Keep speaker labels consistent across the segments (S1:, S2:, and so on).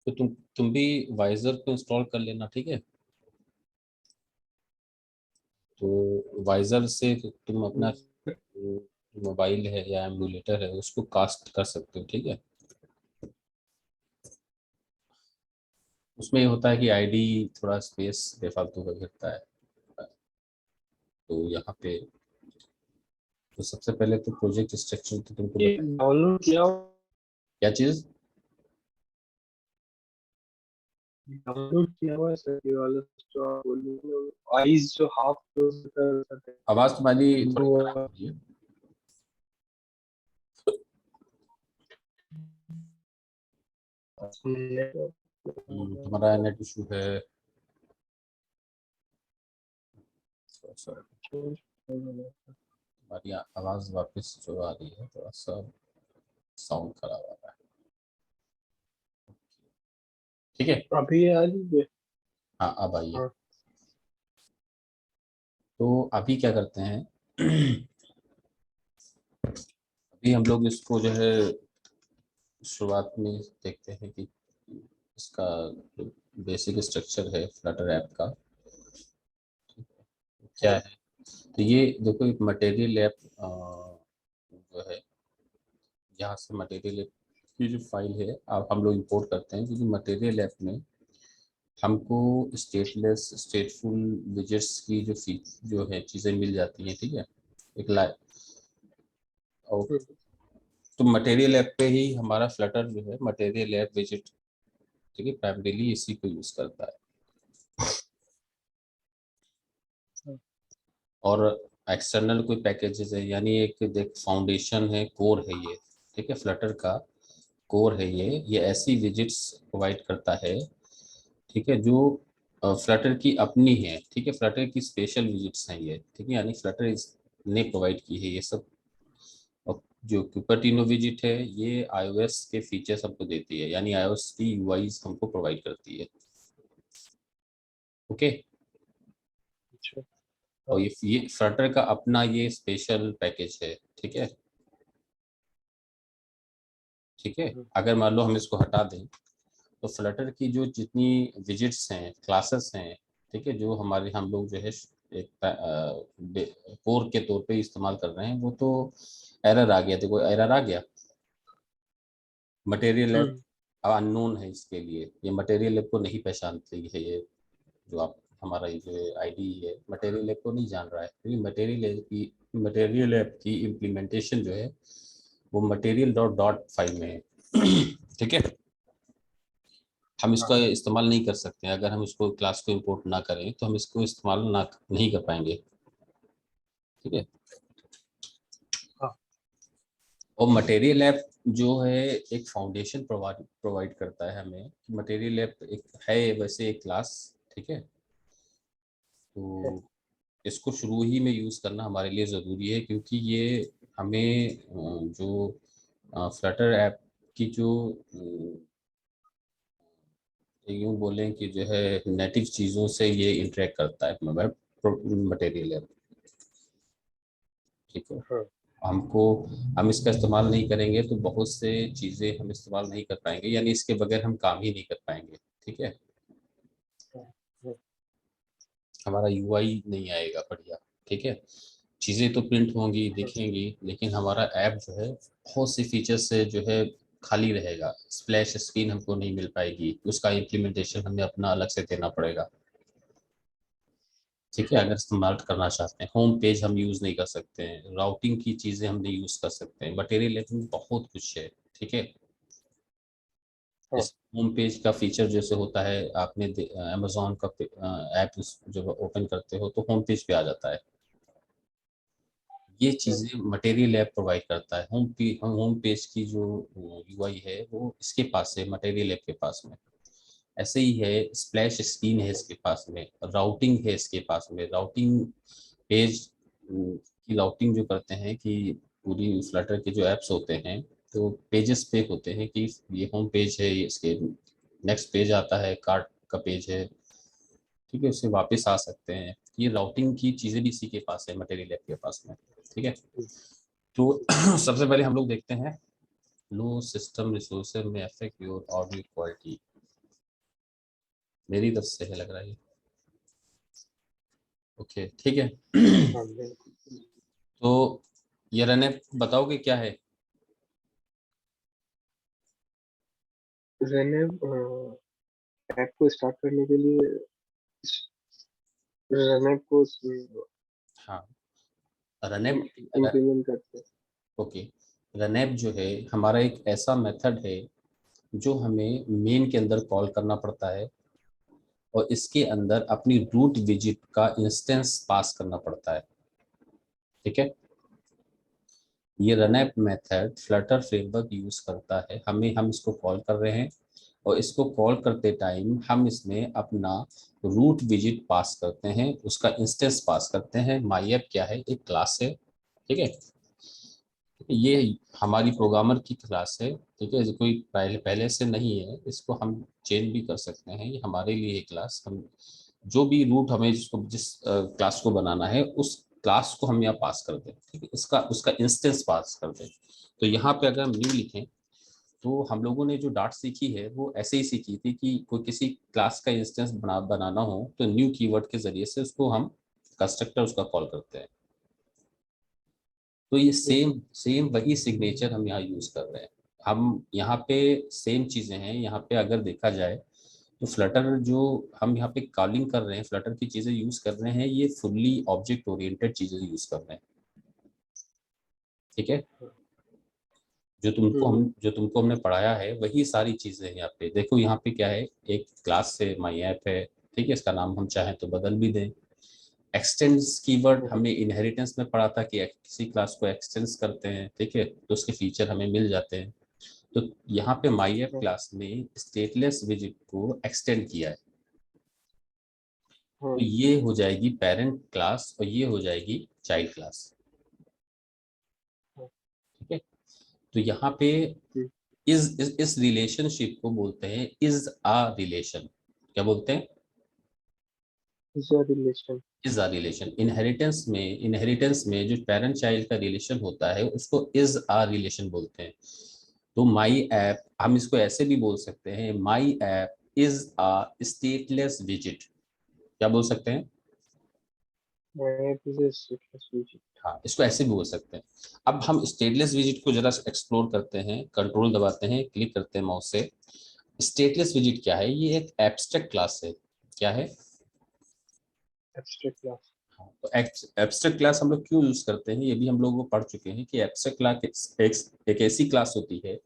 S1: तो तुम भी वाइजर को इंस्टॉल कर लेना, ठीक है। तो वाइजर से तुम अपना मोबाइल है या एमुलेटर है उसको कास्ट कर सकते हो, ठीक है। उसमें ये होता है कि आईडी थोड़ा स्पेस बेफालतू का घेरता है। तो यहाँ पे तो सबसे पहले तो प्रोजेक्ट स्ट्रक्चर तो तुमको
S2: ये
S1: बता।
S2: डाउनलोड किया
S1: क्या चीज?
S2: डाउनलोड किया हुआ है सर, ये वाला जो आप बोल रहे हो, आईज जो हाफ क्लोज करता है
S1: आवाज तुम्हारी थोड़ी खराब
S2: वो।
S1: हो रही है। तुम्हारा नेट इशू है। तुम्हारी आवाज वापस जो आ रही है थोड़ा सा साउंड खराब आ रहा है, ठीक है।
S2: अभी आ रही है।
S1: हाँ अब आइए।
S2: हाँ।
S1: तो अभी क्या करते हैं अभी हम लोग इसको जो है शुरुआत में देखते हैं कि इसका जो बेसिक स्ट्रक्चर है फ्लटर ऐप का क्या है। तो ये देखो एक मटेरियल ऐप जो है, यहाँ से मटेरियल ऐप की जो फाइल है आप हम लोग इंपोर्ट करते हैं, क्योंकि मटेरियल ऐप में हमको स्टेटलेस स्टेटफुल विजेट्स की जो है चीज़ें मिल जाती हैं, ठीक है। एक लाइव और तो मटेरियल ऐप पे ही हमारा फ्लटर जो है मटेरियल ऐप विजिट, ठीक है, प्राइमरीली इसी को यूज़ करता है। और एक्सटर्नल कोई पैकेजेस है, यानी एक देख फाउंडेशन है, कोर है ये, ठीक है, फ्लटर का कोर है ये ऐसी विजिट्स प्रोवाइड करता है, ठीक है, जो फ्लटर की अपनी है, ठीक है, फ्लटर की स्पेशल विजिट्स हैं ये, ठीक है, यानी फ्लटर ने प्रोवाइड की है ये सब। और जो क्यूपर्टिनो विजिट है ये आईओएस के फीचर्स हमको देती है, यानी आईओएस की यूआईज हमको प्रोवाइड करती है, ओके।
S2: अच्छा।
S1: और ये फ्लटर का अपना ये स्पेशल पैकेज है, ठीक है, ठीक है। अगर मान लो हम इसको हटा दें तो फ्लटर की जो जितनी विजिट्स हैं क्लासेस हैं, ठीक है, जो हमारे हम लोग जो है एक कोर के तौर पे इस्तेमाल कर रहे हैं, वो तो एरर आ गया, देखो एरर आ गया। मटेरियल ऐप अननोन है इसके लिए, ये मटेरियल ऐप को नहीं पहचानती है, ये जो आप हमारा ये जो आईडी है मटेरियल ऐप को नहीं जान रहा है, क्योंकि मटेरियल ऐप की इम्प्लीमेंटेशन जो है वो मटेरियल डॉट डॉट फाइल में है ठीक है। हम इसका इस्तेमाल नहीं कर सकते हैं, अगर हम इसको क्लास को इंपोर्ट ना करें तो हम इसको इस्तेमाल ना नहीं कर पाएंगे, ठीक है। और मटेरियल ऐप जो है एक फाउंडेशन प्रोवाइड करता है हमें। मटेरियल ऐप एक है वैसे एक क्लास, ठीक है। तो इसको शुरू ही में यूज़ करना हमारे लिए ज़रूरी है, क्योंकि ये हमें जो फ्लटर ऐप की जो यूँ बोलें कि जो है नेटिव चीज़ों से ये इंटरेक्ट करता है मटेरियल ऐप, ठीक है। हमको हम इसका इस्तेमाल नहीं करेंगे तो बहुत से चीज़ें हम इस्तेमाल नहीं कर पाएंगे, यानी इसके बगैर हम काम ही नहीं कर पाएंगे, ठीक है। हमारा यूआई नहीं आएगा बढ़िया, ठीक है। चीज़ें तो प्रिंट होंगी दिखेंगी, लेकिन हमारा ऐप जो है बहुत सी फीचर से जो है खाली रहेगा। स्प्लैश स्क्रीन हमको नहीं मिल पाएगी, उसका इम्प्लीमेंटेशन हमें अपना अलग से देना पड़ेगा, ठीक है। अगर इस्तेमाल करना चाहते हैं होम पेज हम यूज़ नहीं कर सकते हैं, राउटिंग की चीज़ें हम नहीं यूज़ कर सकते हैं, मटेरियल ऐप में बहुत कुछ है, ठीक है। इस होम पेज का फीचर जैसे होता है, आपने अमेजोन का ऐप जब ओपन करते हो तो होम पेज पे आ जाता है, ये चीज़ें मटेरियल ऐप प्रोवाइड करता है। होम पेज की जो यूआई है वो इसके पास है, मटेरियल ऐप के पास में। ऐसे ही है, स्प्लैश स्क्रीन है इसके पास में, राउटिंग है इसके पास में, राउटिंग पेज की राउटिंग जो करते हैं कि पूरी फ्लटर के जो ऐप्स होते हैं तो पेजेस पे होते हैं कि ये होम पेज है, ये इसके नेक्स्ट पेज आता है, कार्ट का पेज है, ठीक है, उससे वापस आ सकते हैं। ये राउटिंग की चीज़ें भी इसी के पास है, मटेरियल ऐप के पास में, ठीक है। तो सबसे पहले हम लोग देखते हैं लो सिस्टम रिसोर्सेज में अफेक्ट योर ऑडियो क्वालिटी। मेरी तरफ से है लग रहा है। ओके ठीक है।
S2: हाँ बिल्कुल।
S1: तो ये रनएप बताओगे क्या है?
S2: रनएप ऐप को स्टार्ट करने के लिए रनएप को
S1: हाँ, रनएप।
S2: इम्प्लीमेंट करते हैं।
S1: ओके, रनएप जो है हमारा एक ऐसा मेथड है जो हमें मेन के अंदर कॉल करना पड़ता है और इसके अंदर अपनी रूट विजिट का इंस्टेंस पास करना पड़ता है। ठीक है, ये रनएप मेथड फ्लटर फ्रेमवर्क यूज करता है, हम इसको कॉल कर रहे हैं और इसको कॉल करते टाइम हम इसमें अपना रूट विजिट पास करते हैं, उसका इंस्टेंस पास करते हैं। माई ऐप क्या है? एक क्लास है। ठीक है, ये हमारी प्रोग्रामर की क्लास है। ठीक है, कोई पहले पहले से नहीं है, इसको हम चेंज भी कर सकते हैं। ये हमारे लिए क्लास, हम जो भी रूट हमें जिस क्लास को बनाना है उस क्लास को हम यहाँ पास कर दें। ठीक है, इसका उसका इंस्टेंस पास कर दें। तो यहाँ पे अगर हम न्यू लिखें तो हम लोगों ने जो डाट सीखी है वो ऐसे ही सीखी थी कि कोई किसी क्लास का इंस्टेंस बनाना हो तो न्यू कीवर्ड के जरिए से उसको हम कंस्ट्रक्टर उसका कॉल करते हैं। तो ये सेम सेम वही सिग्नेचर हम यहाँ यूज कर रहे हैं। हम यहाँ पे सेम चीजें हैं। यहाँ पे अगर देखा जाए तो फ्लटर जो हम यहाँ पे कॉलिंग कर रहे हैं, फ्लटर की चीजें यूज कर रहे हैं, ये फुल्ली ऑब्जेक्ट ओरिएंटेड चीजें यूज कर रहे हैं। ठीक है, जो तुमको हमने पढ़ाया है वही सारी चीजें हैं यहाँ पे। देखो यहाँ पे क्या है, एक क्लास है, माई ऐप है। ठीक है, इसका नाम हम चाहें तो बदल भी दें। एक्सटेंड्स कीवर्ड हमने इनहेरिटेंस में पढ़ा था कि किसी क्लास को एक्सटेंस करते हैं। ठीक है, तो उसके फीचर हमें मिल जाते हैं। तो यहाँ पे माई ऐप क्लास ने स्टेटलेस विजिट को एक्सटेंड किया है। तो ये हो जाएगी पेरेंट क्लास और ये हो जाएगी चाइल्ड क्लास। ठीक है, तो यहाँ पे इस रिलेशनशिप को बोलते हैं इज आ रिलेशन। क्या बोलते हैं?
S2: Relation.
S1: Is a relation. Inheritance में जो पेरेंट चाइल्ड का रिलेशन होता है उसको इज आ रिलेशन बोलते हैं। तो माई ऐप, हम इसको ऐसे भी बोल सकते हैं, my app is a stateless विजिट। क्या बोल सकते हैं? हाँ, इसको ऐसे भी बोल सकते हैं। अब हम स्टेटलेस विजिट को जरा एक्सप्लोर करते हैं। कंट्रोल दबाते हैं, क्लिक करते हैं माउस से। स्टेटलेस विजिट क्या है? ये एक एब्स्ट्रैक्ट क्लास है। क्या है?
S2: Abstract class.
S1: हाँ, तो एब्स्ट्रैक्ट क्लास हम लोग क्यों यूज करते हैं, ये भी हम लोग वो पढ़ चुके हैं कि एब्स्ट्रैक्ट क्लास एक ऐसी क्लास होती है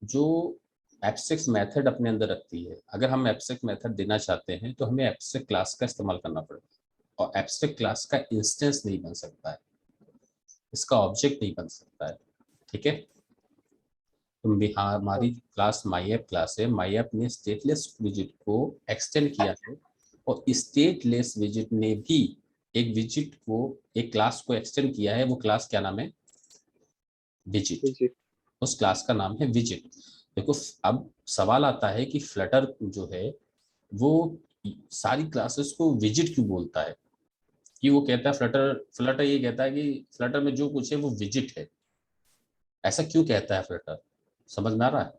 S1: जो एब्स्ट्रैक्ट मेथड अपने अंदर रखती है। अगर हम एब्स्ट्रैक्ट मेथड देना चाहते हैं तो हमें एब्स्ट्रैक्ट क्लास का इस्तेमाल करना पड़ेगा और एब्स्ट्रैक्ट क्लास का इंस्टेंस नहीं बन सकता है, इसका ऑब्जेक्ट नहीं बन सकता है। ठीक है, तो हाँ, हमारी क्लास माई ऐप क्लास है। माई ऐप ने स्टेटलेस विजिट को एक्सटेंड किया है और स्टेटलेस विजिट ने भी एक विजिट को, एक क्लास को एक्सटेंड किया है। वो क्लास क्या नाम है? विजिट। उस क्लास का नाम है विजिट। देखो, अब सवाल आता है कि फ्लटर जो है वो सारी क्लासेस को विजिट क्यों बोलता है? कि वो कहता है, फ्लटर फ्लटर ये कहता है कि फ्लटर में जो कुछ है वो विजिट है। ऐसा क्यों कहता है फ्लटर? समझ में आ रहा है?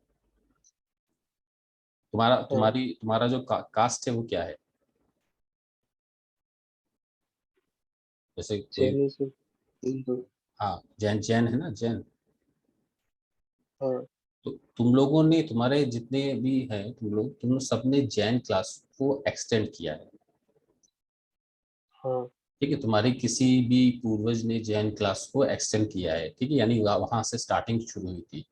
S1: तुम्हारा जो कास्ट है वो क्या है? जैसे कोई, हाँ, जैन जैन है ना, जैन।
S2: हाँ
S1: तो तुम लोगों ने, तुम्हारे जितने भी हैं तुम सबने जैन क्लास को एक्सटेंड किया है।
S2: हाँ
S1: ठीक है, तुम्हारे किसी भी पूर्वज ने जैन क्लास को एक्सटेंड किया है। ठीक है, यानी वहां से स्टार्टिंग शुरू हुई थी।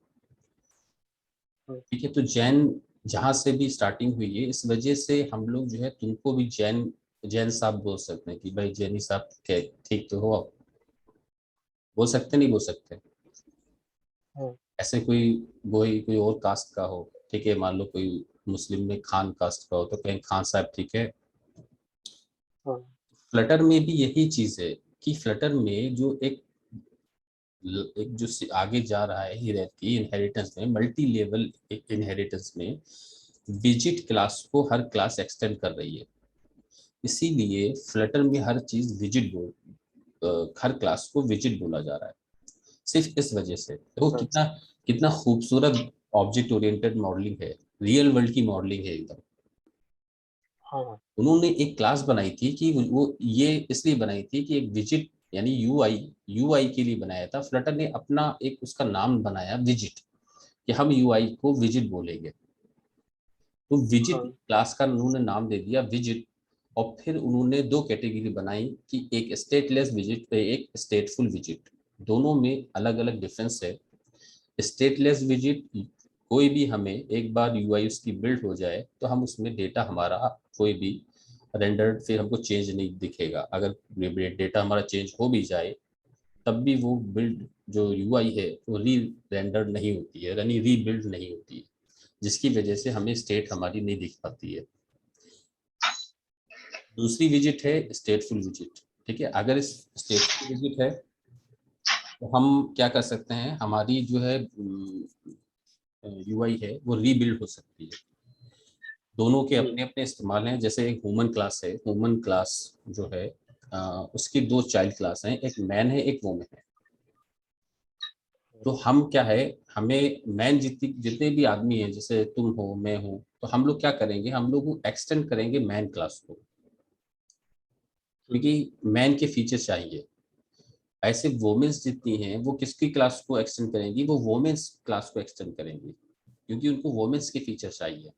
S2: हाँ।
S1: ठीक है, तो जैन जहां से भी स्टार्टिंग हुई है, इस वजह से हम लोग जो है तुमको भी जैन जैन साहब बोल सकते हैं कि भाई जैनी साहब ठीक तो हो आप? बोल सकते नहीं बोल सकते?
S2: हाँ
S1: ऐसे कोई और कास्ट का हो, ठीक है, मान लो कोई मुस्लिम में खान कास्ट का हो तो कहें खान साहब। ठीक है,
S2: हाँ
S1: फ्लटर में भी यही चीज है कि फ्लटर में जो एक जो आगे जा रहा है हियरार्की इनहेरिटेंस में, मल्टी लेवल इनहेरिटेंस में विजिट क्लास को हर क्लास एक्सटेंड कर रही है। इसीलिए फ्लटर में हर चीज हर क्लास को विजिट बोला जा रहा है। सिर्फ इस वजह से देखो
S2: हाँ।
S1: कितना कितना खूबसूरत ऑब्जेक्ट ओरिएंटेड मॉडलिंग है, रियल वर्ल्ड की मॉडलिंग है एकदम।
S2: हाँ
S1: उन्होंने एक क्लास बनाई थी कि वो ये इसलिए बनाई थी कि एक विजिट यानी यूआई के लिए बनाया था। फ्लटर ने अपना एक उसका नाम बनाया विजिट, कि हम यूआई को विजिट बोलेंगे। तो विजिट
S2: हाँ
S1: क्लास का उन्होंने नाम दे दिया विजिट। और फिर उन्होंने दो कैटेगरी बनाई कि एक स्टेटलेस विजिट, एक स्टेटफुल विजिट। दोनों में अलग अलग डिफरेंस है। स्टेटलेस विजिट, कोई भी हमें एक बार यूआई उसकी बिल्ड हो जाए तो हम उसमें डेटा हमारा कोई भी रेंडर्ड फिर हमको चेंज नहीं दिखेगा। अगर डेटा हमारा चेंज हो भी जाए तब भी वो बिल्ड जो यूआई है वो री रेंडर्ड नहीं होती है, यानी रीबिल्ड नहीं होती है, जिसकी वजह से हमें स्टेट हमारी नहीं दिख पाती है। दूसरी विजिट है स्टेटफुल विजिट। ठीक है, अगर इस स्टेटफुल विजिट है तो हम क्या कर सकते हैं, हमारी जो है यूआई है वो रीबिल्ड हो सकती है। दोनों के अपने अपने इस्तेमाल हैं। जैसे एक ह्यूमन क्लास है, ह्यूमन क्लास जो है उसकी दो चाइल्ड क्लास हैं, एक मैन है एक वोमेन है। तो हम क्या है, हमें मैन जितनी जितने भी आदमी हैं, जैसे तुम हो मैं हूँ, तो हम लोग क्या करेंगे, हम लोग एक्सटेंड करेंगे मैन क्लास को, क्योंकि मैन के फीचर चाहिए। ऐसे वोमेन्स जितनी हैं वो किसकी क्लास को एक्सटेंड करेंगी, वो वोमेन्स क्लास को एक्सटेंड करेंगी, क्योंकि उनको वोमेन्स के फीचर चाहिए।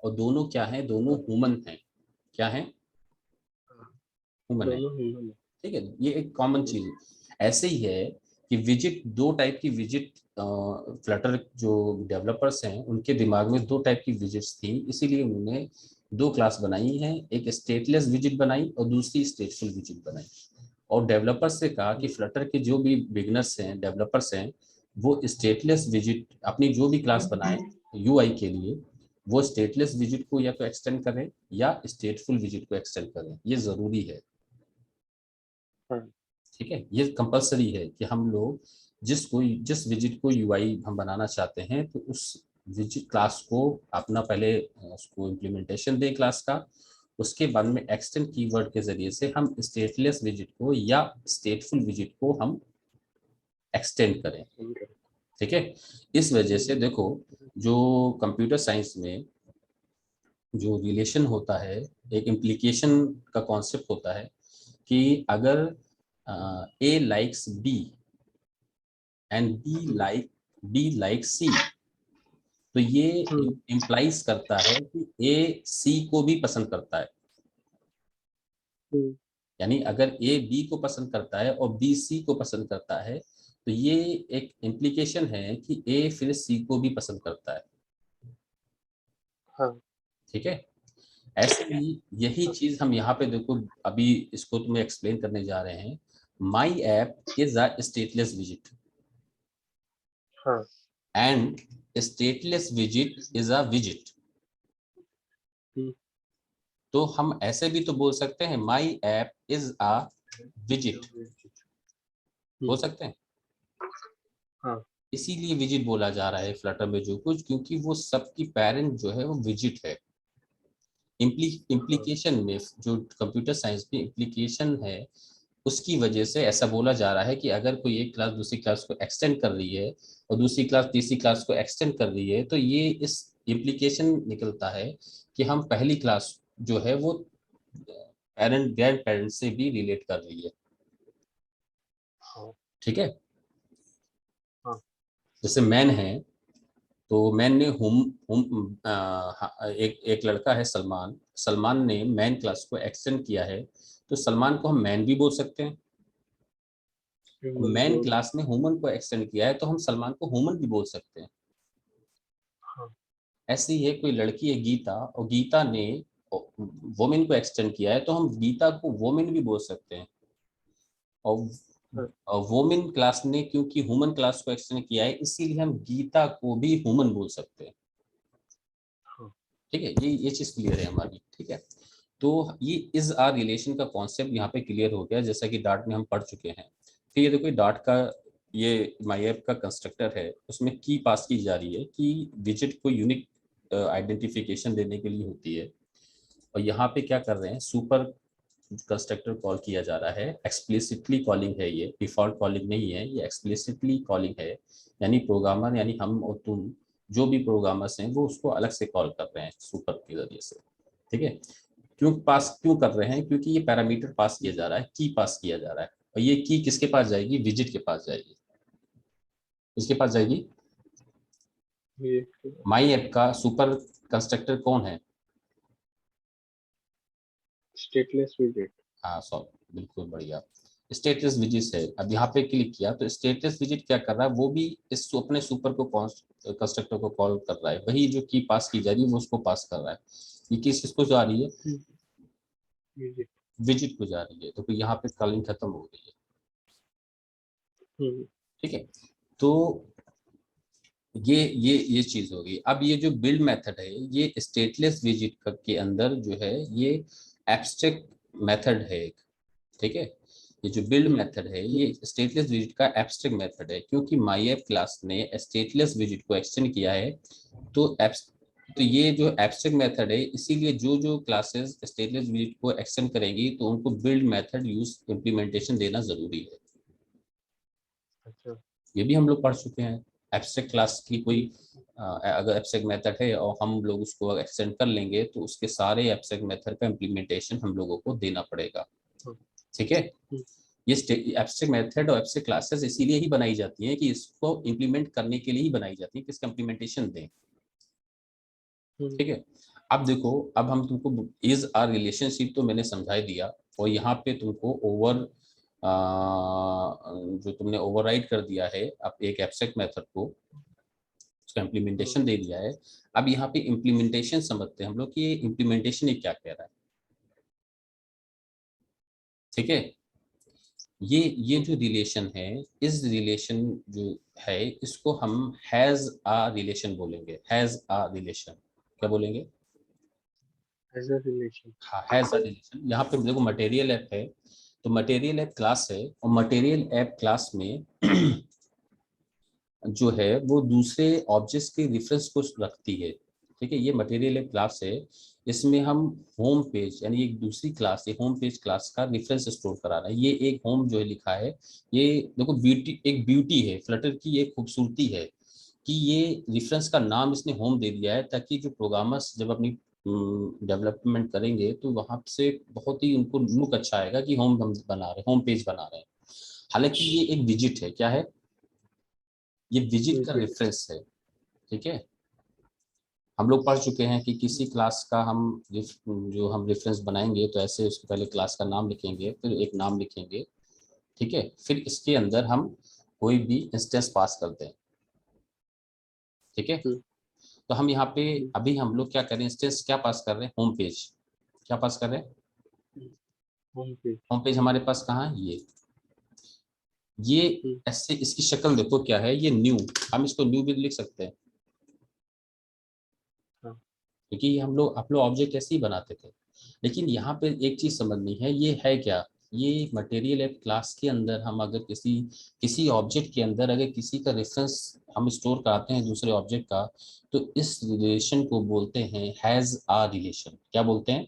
S1: और दोनों क्या है, दोनों ह्यूमन हैं। क्या है, ह्यूमन है।
S2: दोनों ह्यूमन
S1: ठीक है, ये एक कॉमन
S2: है।
S1: चीज ऐसे ही है कि विजिट, दो टाइप की विजिट, फ्लटर जो डेवलपर्स हैं उनके दिमाग में दो टाइप की विजिट्स थी, इसीलिए उन्होंने दो क्लास बनाई हैं, एक स्टेटलेस विजिट बनाई और दूसरी स्टेटफुल विजिट बनाई। और डेवलपर्स से कहा कि फ्लटर के जो भी बिगनर्स हैं, डेवलपर्स हैं, वो स्टेटलेस विजिट अपनी जो भी क्लास बनाए यूआई के लिए, वो स्टेटलेस विजिट को या तो एक्सटेंड करें या स्टेटफुल विजिट को एक्सटेंड करें, ये जरूरी है।
S2: हाँ
S1: ठीक है, ये कंपलसरी है कि हम लोग जिस विजिट को यूआई हम बनाना चाहते हैं तो उस विजिट क्लास को अपना पहले उसको इम्प्लीमेंटेशन दें क्लास का, उसके बाद में एक्सटेंड कीवर्ड के जरिए से हम स्टेटलेस विजिट को या स्टेटफुल विजिट को हम एक्सटेंड करें।
S2: ठीक है।
S1: ठीक है, इस वजह से देखो, जो कंप्यूटर साइंस में जो रिलेशन होता है, एक इम्प्लीकेशन का कॉन्सेप्ट होता है कि अगर A likes B and B like C, तो ये इम्प्लाइज करता है कि ए सी को भी पसंद करता है। यानी अगर ए बी को पसंद करता है और बी सी को पसंद करता है, तो ये एक इम्प्लीकेशन है कि ए फिर सी को भी पसंद करता है।
S2: हाँ
S1: ठीक है, ऐसे ही यही चीज हम यहाँ पे देखो, अभी इसको तुम्हें एक्सप्लेन करने जा रहे हैं। My app is a stateless visit
S2: हाँ
S1: and stateless visit is a visit. तो हम ऐसे भी तो बोल सकते हैं my app is a visit, बोल सकते हैं।
S2: हाँ
S1: इसीलिए विजिट बोला जा रहा है फ्लटर में जो कुछ, क्योंकि वो सबकी पेरेंट जो है वो विजिट है।
S2: हाँ
S1: इम्प्लीकेशन में जो कंप्यूटर साइंस में इम्प्लीकेशन है, उसकी वजह से ऐसा बोला जा रहा है कि अगर कोई एक क्लास दूसरी क्लास को एक्सटेंड कर रही है और दूसरी क्लास तीसरी क्लास को एक्सटेंड कर रही है, तो ये इस इम्प्लीकेशन निकलता है कि हम पहली क्लास जो है वो पेरेंट ग्रैंड पेरेंट से भी रिलेट कर रही है।
S2: हाँ
S1: ठीक है,
S2: हाँ
S1: जैसे मैन है, तो मैन ने एक एक लड़का है सलमान, सलमान ने मैन क्लास को एक्सटेंड किया है, तो सलमान को हम मैन भी बोल सकते हैं।
S2: ह्यूमन
S1: मैन
S2: बोल
S1: क्लास ने ह्यूमन को एक्सटेंड किया है तो हम सलमान को ह्यूमन भी बोल सकते हैं।
S2: हाँ
S1: ऐसे ही है, कोई लड़की है गीता, और गीता ने वोमेन को एक्सटेंड किया है तो हम गीता को वोमेन भी बोल सकते हैं। और
S2: हाँ
S1: वोमेन क्लास ने क्योंकि ह्यूमन क्लास को एक्सटेंड किया है, इसीलिए हम गीता को भी ह्यूमन बोल सकते हैं।
S2: हाँ
S1: ठीक है, ये चीज क्लियर है हमारी। ठीक है, तो ये इज आर रिलेशन का कॉन्सेप्ट यहाँ पे क्लियर हो गया, जैसा कि डार्ट में हम पढ़ चुके हैं। फिर ये देखो डार्ट का ये माई ऐप का कंस्ट्रक्टर है, उसमें की पास की जा रही है कि विजिट को यूनिक आइडेंटिफिकेशन देने के लिए होती है। और यहाँ पे क्या कर रहे हैं, सुपर कंस्ट्रक्टर कॉल किया जा रहा है, एक्सप्लिसिटली कॉलिंग है, ये डिफॉल्ट कॉलिंग नहीं है, ये एक्सप्लिसिटली कॉलिंग है। यानी प्रोग्रामर यानी हम और तुम जो भी प्रोग्रामर्स हैं वो उसको अलग से कॉल कर रहे हैं सुपर के जरिए से। ठीक है, क्यों कर रहे हैं, क्योंकि ये पैरामीटर पास किया जा रहा है, की पास किया जा रहा है, और ये की किसके पास जाएगी, विजिट के पास जाएगी। किसके पास जाएगी,
S2: ये
S1: माई ऐप का सुपर कंस्ट्रक्टर कौन है।
S2: स्टेटलेस विजेट।
S1: हाँ सॉरी, बिल्कुल बढ़िया, स्टेटस विजिट है। अब यहाँ पे क्लिक किया तो स्टेटस विजिट क्या कर रहा है, वो भी इस अपने सुपर को कंस्ट्रक्टर को कॉल कर रहा है, वही जो की पास की जा रही है वो उसको पास कर रहा है। ये किसको जा रही है,
S2: विजेट।
S1: विजिट को जा रही है, तो यहाँ पे कॉलिंग खत्म हो गई है। ठीक है, तो ये चीज होगी। अब ये जो बिल्ड मेथड है, ये स्टेटलेस विजिट के अंदर जो है ये एब्स्ट्रैक्ट मेथड है एक। ठीक है, ये जो बिल्ड मेथड है ये स्टेटलेस विजिट का एब्स्ट्रैक्ट मेथड है, क्योंकि माई ऐप क्लास ने स्टेटलेस विजिट को एक्सटेंड किया है। तो तो ये जो एब्स्ट्रैक्ट मेथड है, इसीलिए जो जो क्लासेस स्टेटलेस विजिट को एक्सटेंड करेंगी तो उनको बिल्ड मेथड यूज इम्प्लीमेंटेशन देना जरूरी है।
S2: अच्छा।
S1: ये भी हम लोग पढ़ चुके हैं। एब्स्ट्रैक्ट क्लास की कोई अगर एब्स्ट्रैक्ट मेथड है और हम लोग उसको एक्सटेंड कर लेंगे तो उसके सारे एब्स्ट्रैक्ट मेथड का इम्प्लीमेंटेशन हम लोगों को देना पड़ेगा। ठीक है, ये एब्स्ट्रैक्ट मेथड और एब्स्ट्रैक्ट क्लासेस इसीलिए ही बनाई जाती हैं कि इसको इम्प्लीमेंट करने के लिए ही बनाई जाती है कि इसका इम्प्लीमेंटेशन दें। ठीक है, अब देखो, अब हम तुमको इज आर रिलेशनशिप तो मैंने समझा ही दिया, और यहाँ पे तुमको जो तुमने ओवरराइड कर दिया है अब एक एब्स्ट्रैक्ट मेथड को, उसका इम्प्लीमेंटेशन दे दिया है। अब यहाँ पे इम्प्लीमेंटेशन समझते हैं हम लोग कि ये इम्प्लीमेंटेशन ये क्या कह रहा है। ठीक है, ये जो रिलेशन है, इस रिलेशन जो है इसको हम हैज आ रिलेशन बोलेंगे। हैज आ रिलेशन क्या बोलेंगे,
S2: एज अ रिलेशन।
S1: हाँ हैज आ रिलेशन। यहाँ पे देखो मटेरियल ऐप है, तो मटेरियल ऐप क्लास है, और मटेरियल ऐप क्लास में जो है वो दूसरे ऑब्जेक्ट्स के रेफरेंस को रखती है। ठीक है, ये मटेरियल एक क्लास है, इसमें हम होम पेज यानी एक दूसरी क्लास है होम पेज क्लास का रेफरेंस स्टोर करा रहा है। ये एक होम जो है लिखा है, ये देखो ब्यूटी, एक ब्यूटी है फ्लटर की, एक खूबसूरती है कि ये रेफरेंस का नाम इसने होम दे दिया है, ताकि जो प्रोग्रामर्स जब अपनी डेवलपमेंट करेंगे तो वहां से बहुत ही उनको लुक अच्छा आएगा कि होम हम बना रहे हैं, होम पेज बना रहे हैं। हालांकि ये एक विजिट है, क्या है, ये विजिट का
S2: विजेट।
S1: रेफरेंस है। ठीक है, हम लोग पढ़ चुके हैं कि किसी क्लास का हम जो हम रेफरेंस बनाएंगे तो ऐसे उसके पहले क्लास का नाम लिखेंगे, फिर एक नाम लिखेंगे। ठीक है, फिर इसके अंदर हम कोई भी इंस्टेंस पास करते हैं। ठीक है, तो हम यहाँ पे अभी हम लोग क्या करें, इंस्टेंस क्या पास कर रहे हैं, होम पेज। क्या पास कर रहे हैं,
S2: होम पेज।
S1: होम पेज हमारे पास कहाँ है, ये ऐसे इसकी शक्ल देखो क्या है, ये न्यू, हम इसको न्यू भी लिख सकते हैं, क्योंकि ये हम लोग ऑब्जेक्ट ऐसे ही बनाते थे। लेकिन यहाँ पे एक चीज समझनी है, ये है क्या, ये मटेरियल ऐप क्लास के अंदर हम अगर किसी किसी ऑब्जेक्ट के अंदर अगर किसी का रेफरेंस हम स्टोर कराते हैं दूसरे ऑब्जेक्ट का, तो इस रिलेशन को बोलते हैं हैज आ रिलेशन। क्या बोलते हैं,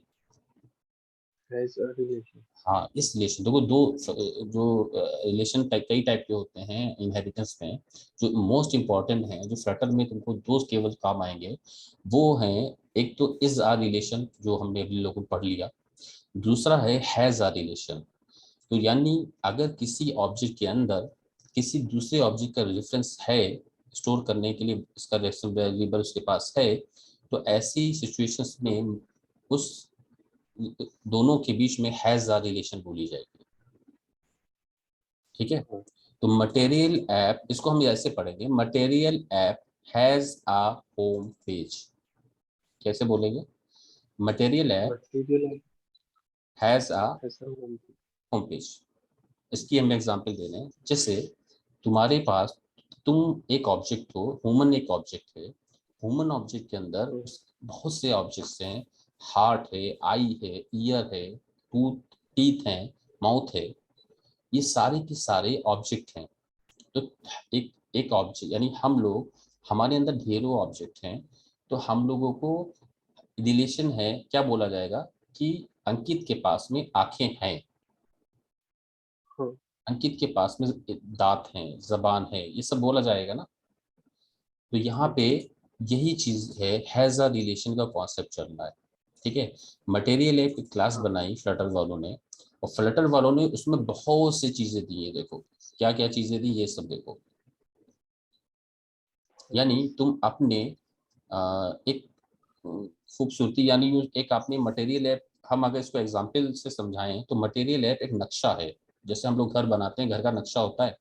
S2: एज अ रिलेशन।
S1: हाँ इस रिलेशन, देखो दो जो रिलेशन कई टाइप के होते हैं इनहेरिटेंस में। जो मोस्ट इंपॉर्टेंट है, जो फ्लटर में तुमको दो केवल काम आएंगे, वो हैं, एक तो इज आर रिलेशन जो हमने अभी लोगों पढ़ लिया, दूसरा है हैज आर रिलेशन। तो यानी अगर किसी ऑब्जेक्ट के अंदर किसी दूसरे ऑब्जेक्ट का रेफरेंस है स्टोर करने के लिए, इसका रेफरेंस वेरिएबल उसके पास है, तो ऐसी सिचुएशंस में उस दोनों के बीच में हैज आ रिलेशन बोली जाएगी। ठीक है, तो मटेरियल ऐप, इसको हम ऐसे पढ़ेंगे, material app has a home page. कैसे बोलेंगे, material app
S2: material
S1: has a
S2: ऐसा होम पेज।
S1: Home page. इसकी हम एग्जांपल दे रहे हैं, जैसे तुम्हारे पास, तुम एक ऑब्जेक्ट हो, ह्यूमन एक ऑब्जेक्ट है, ह्यूमन ऑब्जेक्ट के अंदर बहुत से ऑब्जेक्ट्स हैं, हार्ट है, आई है, ईयर है, टूथ टीथ है, माउथ है, ये सारे के सारे ऑब्जेक्ट हैं। तो एक एक ऑब्जेक्ट यानी हम लोग, हमारे अंदर ढेरों ऑब्जेक्ट हैं, तो हम लोगों को रिलेशन है, क्या बोला जाएगा कि अंकित के पास में आंखें हैं, अंकित के पास में दांत हैं, जबान है, ये सब बोला जाएगा ना। तो यहाँ पे यही चीज है, हैज अ रिलेशन का कॉन्सेप्ट चल रहा है। ठीक है। मटेरियल ऐप एक क्लास बनाई फ्लटर वालों ने, और फ्लटर वालों ने उसमें बहुत सी चीजें दी है। देखो क्या क्या चीजें दी, ये सब देखो। यानी तुम अपने एक खूबसूरती, यानी एक आपने मटेरियल ऐप, हम अगर इसको एग्जांपल से समझाएं तो मटेरियल ऐप एक नक्शा है। जैसे हम लोग घर बनाते हैं, घर का नक्शा होता है,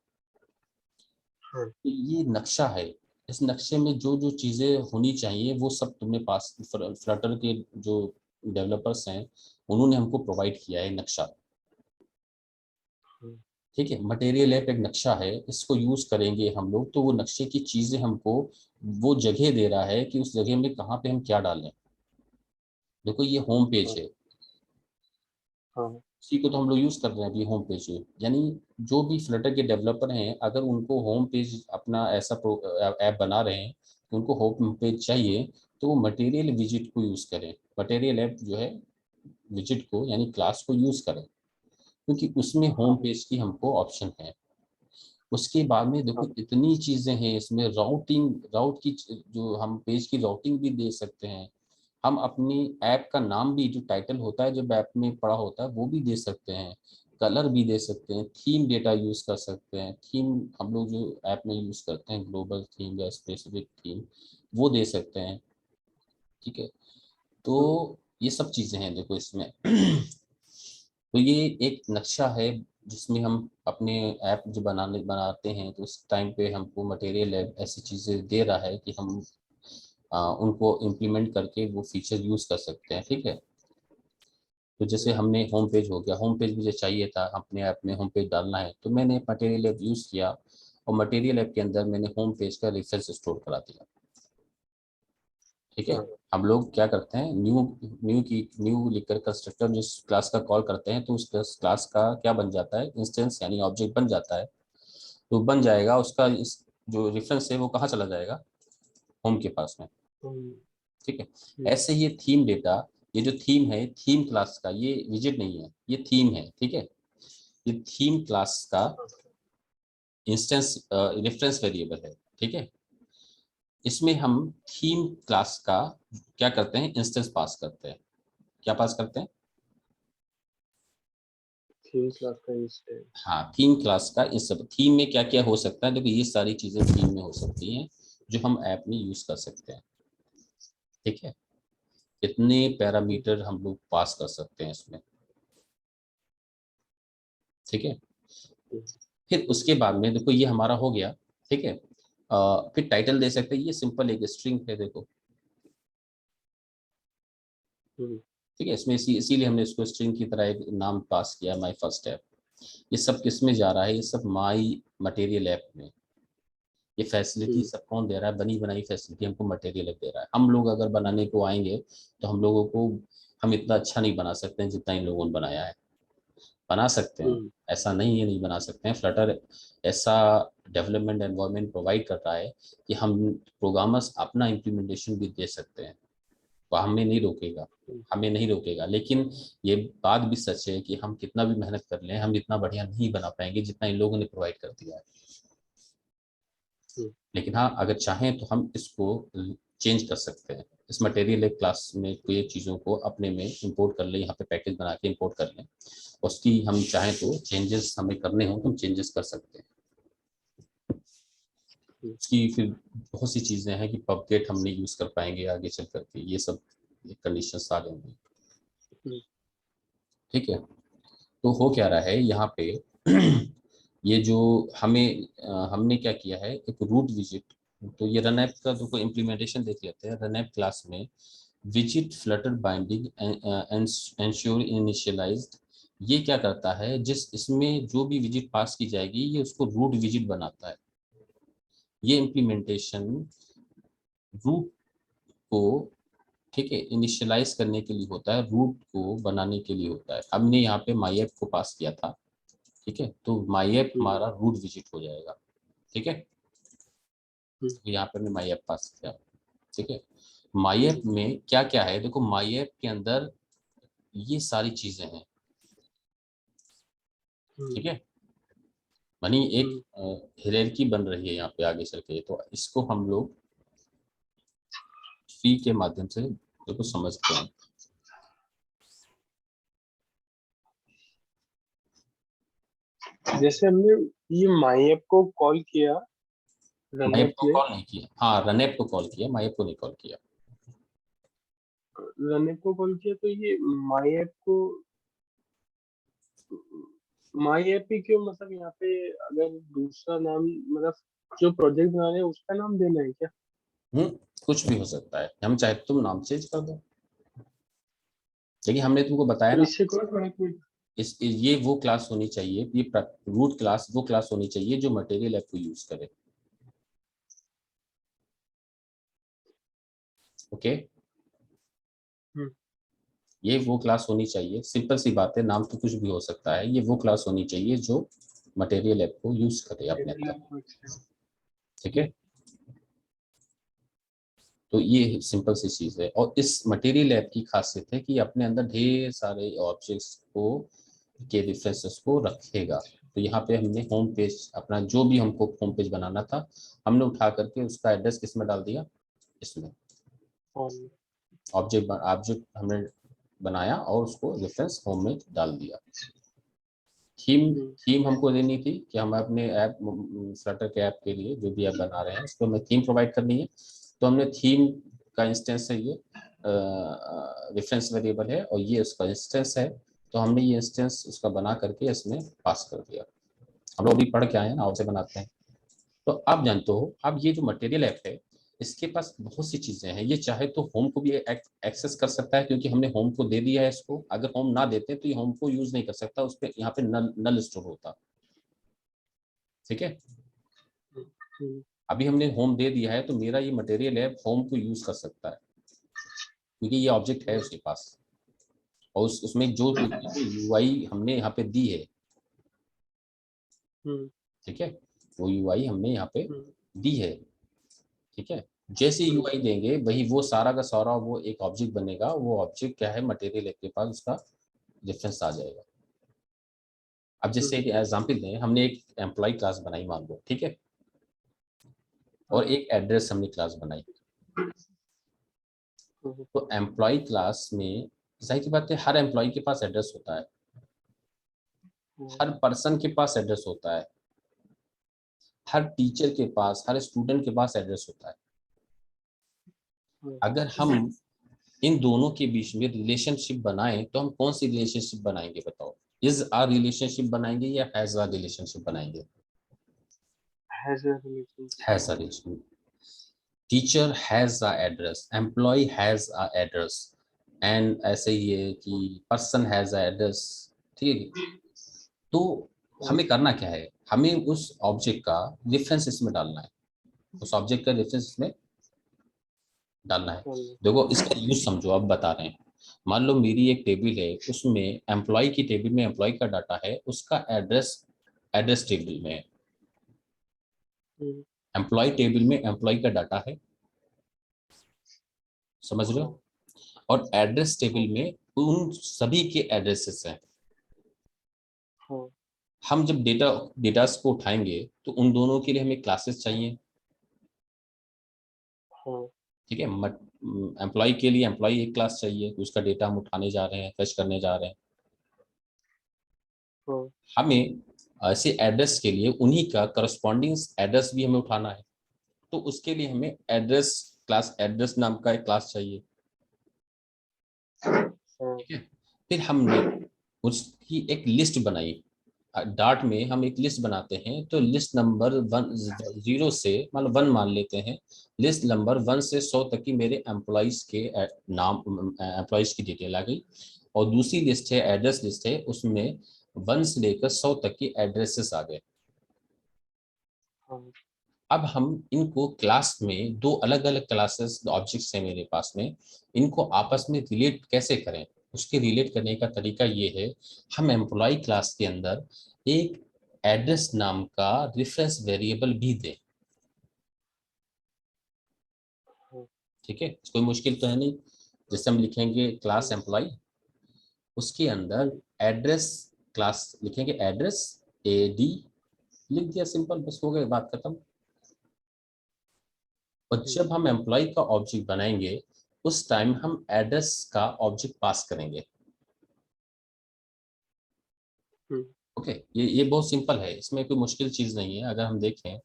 S2: हाँ,
S1: तो ये नक्शा है। इस नक्शे में जो जो चीजें होनी चाहिए वो सब तुमने पास, फ्लटर के जो डेवलपर्स हैं उन्होंने हमको प्रोवाइड किया है नक्शा।
S2: हाँ,
S1: ठीक है, मटेरियल ऐप एक नक्शा है, इसको यूज करेंगे हम लोग तो वो नक्शे की चीजें हमको वो जगह दे रहा है कि उस जगह में कहाँ पे हम क्या डालें। देखो ये होम पेज
S2: हाँ,
S1: है,
S2: हाँ,
S1: इसी को तो हम लोग यूज कर रहे हैं अभी, होम पेज है। यानी जो भी फ्लटर के डेवलपर हैं अगर उनको होम पेज अपना ऐसा ऐप बना रहे हैं तो उनको होम पेज चाहिए, तो वो मटेरियल विजिट को यूज करें। मटेरियल ऐप जो है विजिट को यानी क्लास को यूज करें, क्योंकि उसमें होम
S2: हाँ,
S1: पेज की हमको ऑप्शन है। उसके बाद में देखो
S2: हाँ,
S1: इतनी चीजें हैं इसमें, राउटिंग, राउट की जो हम पेज की राउटिंग भी दे सकते हैं। हम अपनी ऐप का नाम भी, जो टाइटल होता है जब ऐप में पड़ा होता है वो भी दे सकते हैं, कलर भी दे सकते हैं, थीम डेटा यूज कर सकते हैं। थीम हम लोग जो ऐप में यूज करते हैं, ग्लोबल थीम या स्पेसिफिक थीम, वो दे सकते हैं। ठीक है, तो
S2: हाँ,
S1: ये सब चीजें हैं देखो इसमें। तो ये एक नक्शा है जिसमें हम अपने ऐप जो बनाते हैं तो उस टाइम पे हमको मटेरियल ऐसी चीजें दे रहा है कि हम उनको इम्प्लीमेंट करके वो फीचर यूज कर सकते हैं। ठीक है, तो जैसे हमने होम पेज हो गया, होम पेज मुझे चाहिए था अपने ऐप में होम पेज डालना है, तो मैंने मटेरियल ऐप यूज किया और मटेरियल ऐप के अंदर मैंने होम पेज का रेफरेंस स्टोर करा दिया। ठीक है,
S2: हाँ,
S1: हम लोग क्या करते हैं, न्यू न्यू लिखकर कंस्ट्रक्टर जिस क्लास का कॉल करते हैं तो उस क्लास का क्या बन जाता है, इंस्टेंस यानी ऑब्जेक्ट बन जाता है। तो बन जाएगा उसका इस जो रेफरेंस है वो कहाँ चला जाएगा, होम के पास में। ठीक है, ऐसे ये थीम डेटा, ये जो थीम है थीम क्लास का, ये विजिट नहीं है, ये थीम है। ठीक है, ये थीम क्लास का इंस्टेंस रेफरेंस वेरिएबल है। ठीक है, इसमें हम थीम क्लास का क्या करते हैं, इंस्टेंस पास करते हैं। क्या पास करते हैं,
S2: थीम क्लास का इंस्टेंस।
S1: हाँ थीम क्लास का। इस सब थीम में क्या क्या हो सकता है, देखो ये सारी चीजें थीम में हो सकती हैं जो हम ऐप में यूज कर सकते हैं। ठीक है, कितने पैरामीटर हम लोग पास कर सकते हैं इसमें। ठीक है, फिर उसके बाद में देखो ये हमारा हो गया। ठीक है, फिर टाइटल दे सकते हैं, ये सिंपल एक स्ट्रिंग है देखो। ठीक है, इसमें इसीलिए हमने इसको स्ट्रिंग की तरह एक नाम पास किया, माई फर्स्ट ऐप। ये सब किस में जा रहा है, ये सब माई मटेरियल ऐप में। ये फैसिलिटी सब कौन दे रहा है, बनी बनाई फैसिलिटी हमको मटेरियल ऐप दे रहा है। हम लोग अगर बनाने को आएंगे तो हम लोगों को, हम इतना अच्छा नहीं बना सकते हैं जितना इन लोगों ने बनाया है। बना सकते हैं, ऐसा नहीं है नहीं बना सकते हैं। फ्लटर ऐसा डेवलपमेंट एनवायरनमेंट प्रोवाइड कर रहा है कि हम प्रोग्रामर्स अपना इम्प्लीमेंटेशन भी दे सकते हैं, वो हमें नहीं रोकेगा, हमें नहीं रोकेगा। लेकिन ये बात भी सच है कि हम कितना भी मेहनत कर लें हम इतना बढ़िया नहीं बना पाएंगे जितना इन लोगों ने प्रोवाइड कर दिया है। लेकिन हाँ अगर चाहें तो हम इसको चेंज कर सकते हैं। इस मटेरियल एक क्लास में कोई चीज़ों को अपने में इंपोर्ट कर लें, यहाँ पे पैकेज बना के इंपोर्ट कर लें, उसकी हम चाहें तो चेंजेस हमें करने हो तो हम चेंजेस कर सकते हैं। उसकी फिर बहुत सी चीज़ें हैं कि पबगेट हम नहीं यूज़ कर पाएंगे आगे चल करके, ये सब कंडीशंस आ जाएंगी। ठीक है, तो हो क्या रहा है यहाँ पे, ये जो हमें हमने क्या किया है, एक रूट विजिट। तो ये रन ऐप का तो इम्प्लीमेंटेशन देख लेते हैं। रन ऐप क्लास में visit Flutter binding ensure initialised, ये क्या करता है, जिस इसमें जो भी विजिट पास की जाएगी ये उसको रूट विजिट बनाता है। ये इम्प्लीमेंटेशन रूट को, ठीक है, इनिशियलाइज करने के लिए होता है, रूट को बनाने के लिए होता है। हमने यहाँ पे माई ऐप को पास किया था। ठीक है, तो माई ऐप हमारा रूट विजिट हो जाएगा। ठीक है, तो यहाँ पे हमने माई ऐप पास किया। ठीक है, माई ऐप में क्या क्या है, देखो माई ऐप के अंदर ये सारी चीजें हैं। ठीक है, मानी एक हिरेरकी बन रही है यहाँ पे आगे चल के, तो इसको हम लोग ट्री के माध्यम से देखो समझते हैं।
S2: जैसे हमने ये माई ऐप को कॉल किया रन
S1: माई ऐप
S2: ऐप
S1: को
S2: में,
S1: कॉल नहीं किया, हाँ रन ऐप को कॉल किया, माई ऐप को नहीं कॉल किया।
S2: रन ऐप को कॉल किया तो ये माई ऐप को, माई ऐप ही क्यों, मतलब यहाँ पे अगर दूसरा नाम, मतलब जो प्रोजेक्ट बना रहे हैं उसका नाम देना है क्या?
S1: हम्म, कुछ भी हो सकता है, हम चाहे तुम नाम चेंज कर दो, लेकिन हमने तुमको बताया
S2: तो
S1: ना,
S2: इससे कोई फर्क नहीं।
S1: ये वो क्लास होनी चाहिए, ये रूट क्लास वो क्लास होनी चाहिए जो मटेरियल ऐप को यूज करे। ओके,
S2: हम्म,
S1: ये वो क्लास होनी चाहिए, सिंपल सी बात है, नाम तो कुछ भी हो सकता है, ये वो क्लास होनी चाहिए जो मटेरियल ऐप को यूज करे अपने
S2: material
S1: अंदर।
S2: app को अच्छा।
S1: ठीक है, तो ये सिंपल सी चीज है, और इस मटेरियल ऐप की खासियत है कि ये अपने अंदर ढेर सारे ऑब्जेक्ट्स को के रेफरेंसेस को रखेगा। तो यहाँ पे हमने होम पेज अपना जो भी हमको होम पेज बनाना था, हमने उठा करके उसका एड्रेस किस में डाल दिया, इसमें
S2: और
S1: ऑब्जेक्ट हमने बनाया और उसको रेफरेंस होम में डाल दिया। थीम
S2: हम्म,
S1: थीम हमको देनी थी कि हम अपने ऐप फ्लटर के ऐप के लिए जो भी ऐप बना रहे हैं उसको हमें थीम प्रोवाइड करनी है। तो हमने थीम का इंस्टेंस है, ये रेफरेंस वेरिएबल है और ये उसका इंस्टेंस है, तो हमने ये इंस्टेंस उसका बना करके इसमें पास कर दिया। हम लोग अभी पढ़ के आए हैं ना, और से बनाते हैं। तो आप जानते हो, अब ये जो मटेरियल ऐप है इसके पास बहुत सी चीजें हैं, ये चाहे तो होम को भी एक्सेस कर सकता है, क्योंकि हमने होम को दे दिया है इसको, अगर होम ना देते तो ये होम को यूज नहीं कर सकता, उस पर यहाँ पे नल नल स्टोर होता। ठीक है,
S2: हम्म,
S1: अभी हमने होम दे दिया है तो मेरा ये मटेरियल ऐप होम को यूज कर सकता है, क्योंकि ये ऑब्जेक्ट है उसके पास, और उसमें जो यूआई हमने यहाँ पे दी है।
S2: हम्म,
S1: ठीक है, वो यूआई हमने यहाँ पे
S2: हम्म,
S1: दी है। ठीक है, जैसे
S2: हम्म,
S1: यूआई देंगे वही वो सारा का सारा वो एक ऑब्जेक्ट बनेगा, वो ऑब्जेक्ट क्या है, मटेरियल ऐप के पास उसका रेफरेंस आ जाएगा। अब जैसे एक एग्जांपल दें, हमने एक एम्प्लॉय क्लास बनाई मान लो, ठीक है, और
S2: हाँ,
S1: एक एड्रेस हमने क्लास बनाई। तो एम्प्लॉय क्लास में जाहिर सी बात है हर एम्प्लॉय के पास एड्रेस होता है, हर पर्सन के पास एड्रेस होता है, हर टीचर के पास, हर स्टूडेंट के पास एड्रेस होता है। अगर हम इन दोनों के बीच में रिलेशनशिप बनाएं तो हम कौन सी रिलेशनशिप बनाएंगे बताओ, इज आ रिलेशनशिप बनाएंगे या हैज आ रिलेशनशिप बनाएंगे?
S2: has a relationship।
S1: Has a relationship. Teacher has a address, employ has a address, and ऐसे ही है कि पर्सन हैज अ एड्रेस। ठीक है, तो हमें करना क्या है, हमें उस ऑब्जेक्ट का रेफरेंस इसमें डालना है, उस ऑब्जेक्ट का रेफरेंस इसमें डालना है। देखो इसका यूज समझो, अब बता रहे हैं। मान लो मेरी एक टेबल है, उसमें एम्प्लॉय की टेबल में एम्प्लॉय का डाटा है, उसका एड्रेस एड्रेस टेबल में है, एम्प्लॉय टेबल में एम्प्लॉय का डाटा है, समझ रहे हो, और एड्रेस टेबल में उन सभी के एड्रेसेस हैं। हम जब डेटास को उठाएंगे तो उन दोनों के लिए हमें क्लासेस चाहिए। ठीक है, एम्प्लॉय के लिए एम्प्लॉय एक क्लास चाहिए, तो उसका डेटा हम उठाने जा रहे हैं, फेच करने जा रहे हैं। हमें ऐसे एड्रेस के लिए उन्हीं का करस्पॉन्डिंग एड्रेस भी हमें उठाना है, तो उसके लिए हमें एड्रेस क्लास, एड्रेस नाम का एक क्लास चाहिए। ठीक है, फिर हमने उसकी एक लिस्ट बनाई, डार्ट में हम एक लिस्ट बनाते हैं, तो लिस्ट नंबर 1 0 से मतलब 1 मान लेते हैं, लिस्ट नंबर 1 से 100 तक की मेरे एम्प्लॉइज के नाम, एम्प्लॉइज की डिटेल आ गई। और दूसरी लिस्ट है, एड्रेस लिस्ट है, उसमें 1 से लेकर 100 तक की एड्रेसेस आ गए। अब हम इनको क्लास में, दो अलग अलग क्लासेस ऑब्जेक्ट्स हैं मेरे पास में, इनको आपस में रिलेट कैसे करें, उसके रिलेट करने का तरीका ये है, हम एम्प्लॉय क्लास के अंदर एक एड्रेस नाम का रेफरेंस वेरिएबल भी दें। ठीक है, कोई मुश्किल तो है नहीं। जैसे हम लिखेंगे क्लास एम्प्लॉय, उसके अंदर एड्रेस क्लास लिखेंगे, एड्रेस AD लिख दिया, सिंपल, बस हो गई बात खत्म। और जब हम एम्प्लॉय का ऑब्जेक्ट बनाएंगे उस टाइम हम एड्रेस का ऑब्जेक्ट पास करेंगे। ओके, ये बहुत सिंपल है, इसमें कोई मुश्किल चीज नहीं है। अगर हम देखें,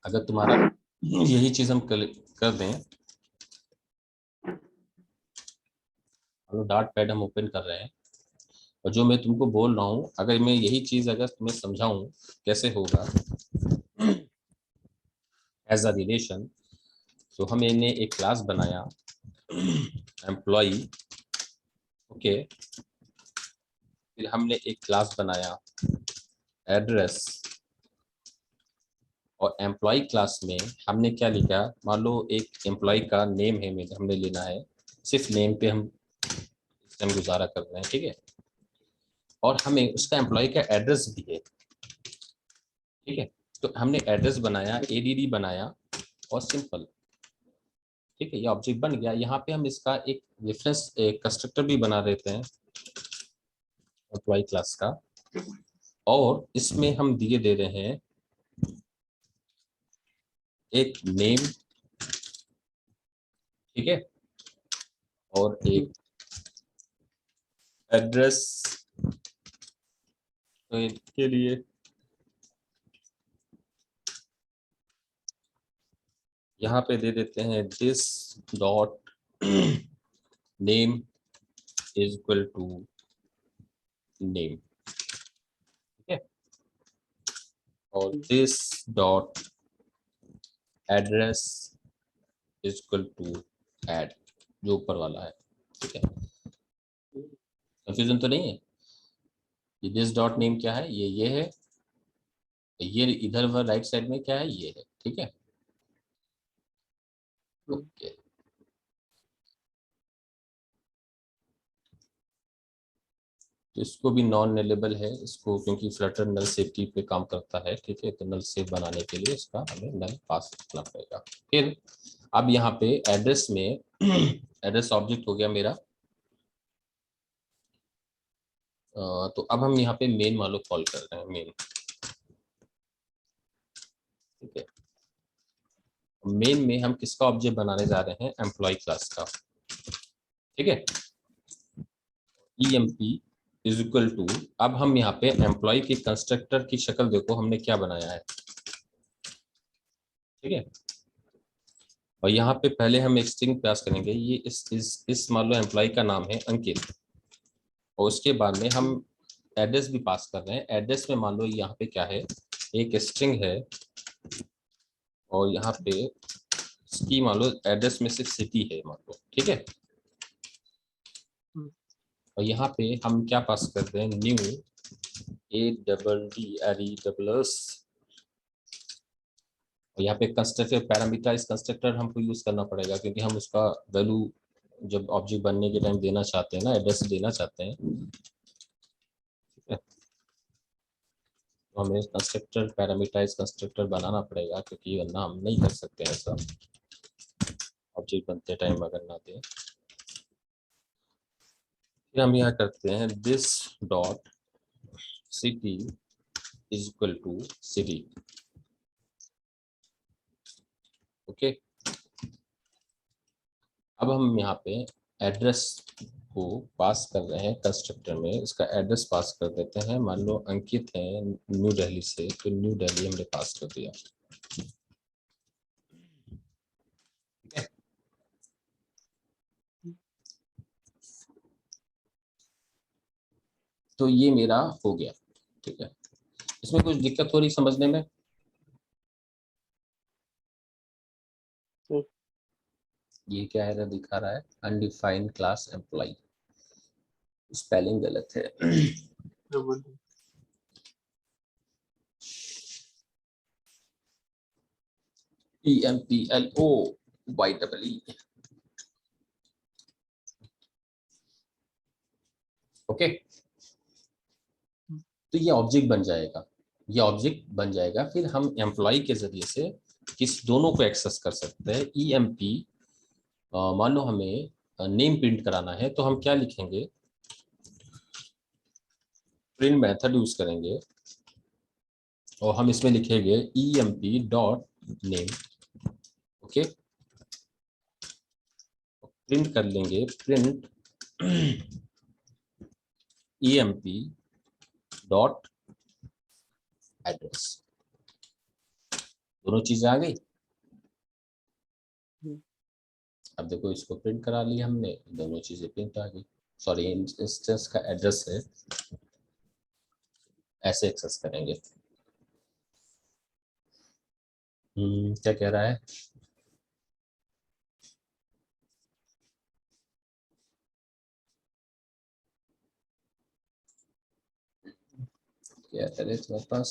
S1: अगर तुम्हारा यही चीज हम कर दें, और डॉट पैड हम ओपन कर रहे हैं, और जो मैं तुमको बोल रहा हूँ, अगर मैं यही चीज अगर तुम्हें समझाऊं कैसे होगा एज अ रिलेशन, तो हमने एक क्लास बनाया एम्प्लॉय, ओके, फिर हमने एक क्लास बनाया एड्रेस, और एम्प्लॉय क्लास में हमने क्या लिखा, मान लो एक एम्प्लॉय का नेम है, हमने लेना है, सिर्फ नेम पे हम गुजारा कर रहे हैं, ठीक है, और हमें उसका एम्प्लॉय का एड्रेस भी है, ठीक है, तो हमने एड्रेस बनाया, एडीडी बनाया, और सिंपल, ठीक है, ये ऑब्जेक्ट बन गया। यहाँ पे हम इसका एक रेफरेंस एक कंस्ट्रक्टर भी बना देते हैं एम्प्लॉय क्लास का, और इसमें हम दिए दे रहे हैं एक नेम, ठीक है, और एक एड्रेस, तो इसके लिए यहाँ पे दे देते हैं this dot name is equal to name, ठीक है, और this dot address is equal to ad, जो ऊपर वाला है, ठीक है, कंफ्यूजन तो नहीं है। ये दिस डॉट नेम क्या है, ये है, ये इधर वह राइट साइड में क्या है, ये है, ठीक है, ओके। तो इसको भी नॉन नेलेबल है, इसको क्योंकि फ्लटर नल सेफ्टी पे काम करता है, ठीक है, तो नल सेफ बनाने के लिए इसका हमें नल पास करना पड़ेगा। फिर अब यहाँ पे एड्रेस में एड्रेस ऑब्जेक्ट हो गया मेरा, तो अब हम यहाँ पे मेन मान लो कॉल कर रहे हैं मेन, ठीक है, मेन में हम किसका ऑब्जेक्ट बनाने जा रहे हैं, एम्प्लॉय क्लास का, ठीक है, emp इज इक्वल टू, अब हम यहाँ पे एम्प्लॉय की कंस्ट्रक्टर की शक्ल देखो हमने क्या बनाया है, ठीक है, और यहाँ पे पहले हम एक स्ट्रिंग पास करेंगे, ये इस मान लो एम्प्लॉय का नाम है अंकित, और उसके बाद में हम एड्रेस भी पास कर रहे हैं, एड्रेस में मान लो यहाँ पे क्या है, एक स्ट्रिंग है, और यहाँ पे इसकी मान लो एड्रेस में से सिटी है मान लो, ठीक है, और यहाँ पे हम क्या पास कर रहे हैं, न्यू ADDRESS, और यहाँ पे कंस्ट्रक्टर पैरामीटराइज कंस्ट्रक्टर हमको यूज करना पड़ेगा, क्योंकि हम उसका वैल्यू जब ऑब्जेक्ट बनने के टाइम देना चाहते हैं ना, एड्रेस देना चाहते हैं, ठीक है, तो हमें कंस्ट्रक्टर पैरामीटराइज कंस्ट्रक्टर बनाना पड़ेगा, क्योंकि वरना हम नहीं कर सकते ऐसा, ऑब्जेक्ट बनते टाइम अगर ना दें। फिर हम यहाँ करते हैं this dot city is equal to city, okay, अब हम यहाँ पे एड्रेस को पास कर रहे हैं कंस्ट्रक्टर में, इसका एड्रेस पास कर देते हैं, मान लो अंकित है न्यू दिल्ली से, तो न्यू दिल्ली हमने पास कर दिया, ठीक है, तो ये मेरा हो गया, ठीक है, इसमें कुछ दिक्कत हो रही समझने में, ये क्या है दिखा रहा है अनडिफाइंड क्लास एम्प्लॉय, स्पेलिंग गलत है EMPLOYEE, ओके, तो ये ऑब्जेक्ट बन जाएगा, ये ऑब्जेक्ट बन जाएगा, फिर हम एम्प्लॉय के जरिए से किस दोनों को एक्सेस कर सकते हैं। EMP मान लो हमें नेम प्रिंट कराना है, तो हम क्या लिखेंगे, प्रिंट मेथड यूज करेंगे, और हम इसमें लिखेंगे EMP dot name, okay, print कर लेंगे, प्रिंट EMP डॉट एड्रेस। दोनों चीजें आ गई। अब देखो इसको प्रिंट करा लिया हमने, दोनों चीजें प्रिंट आ गई। सॉरी, इंस्टेंस का एड्रेस है, ऐसे एक्सेस करेंगे। क्या कह रहा है? क्या करें तुम्हारे पास?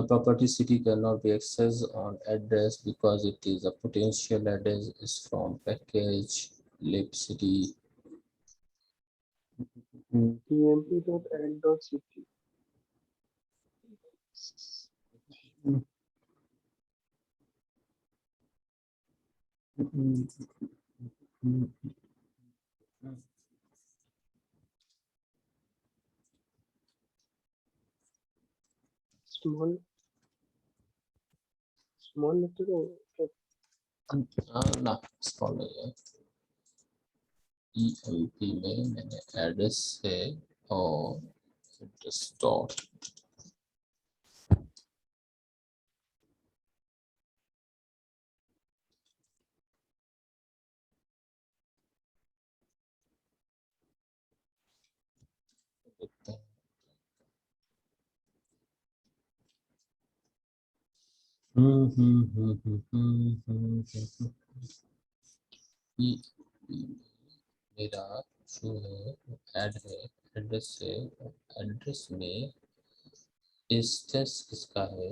S1: Property city cannot be accessed on address because it is a potential address is from package lib city.
S2: tmp.add.city. small letter हो
S1: ना स्मॉल नहीं है। EMP में मैंने एड्रेस है और एड्रेस डॉट देखते हैं। मेरा जो है ऐड है, एड्रेस है। एड्रेस में इंस्टेंस किसका है?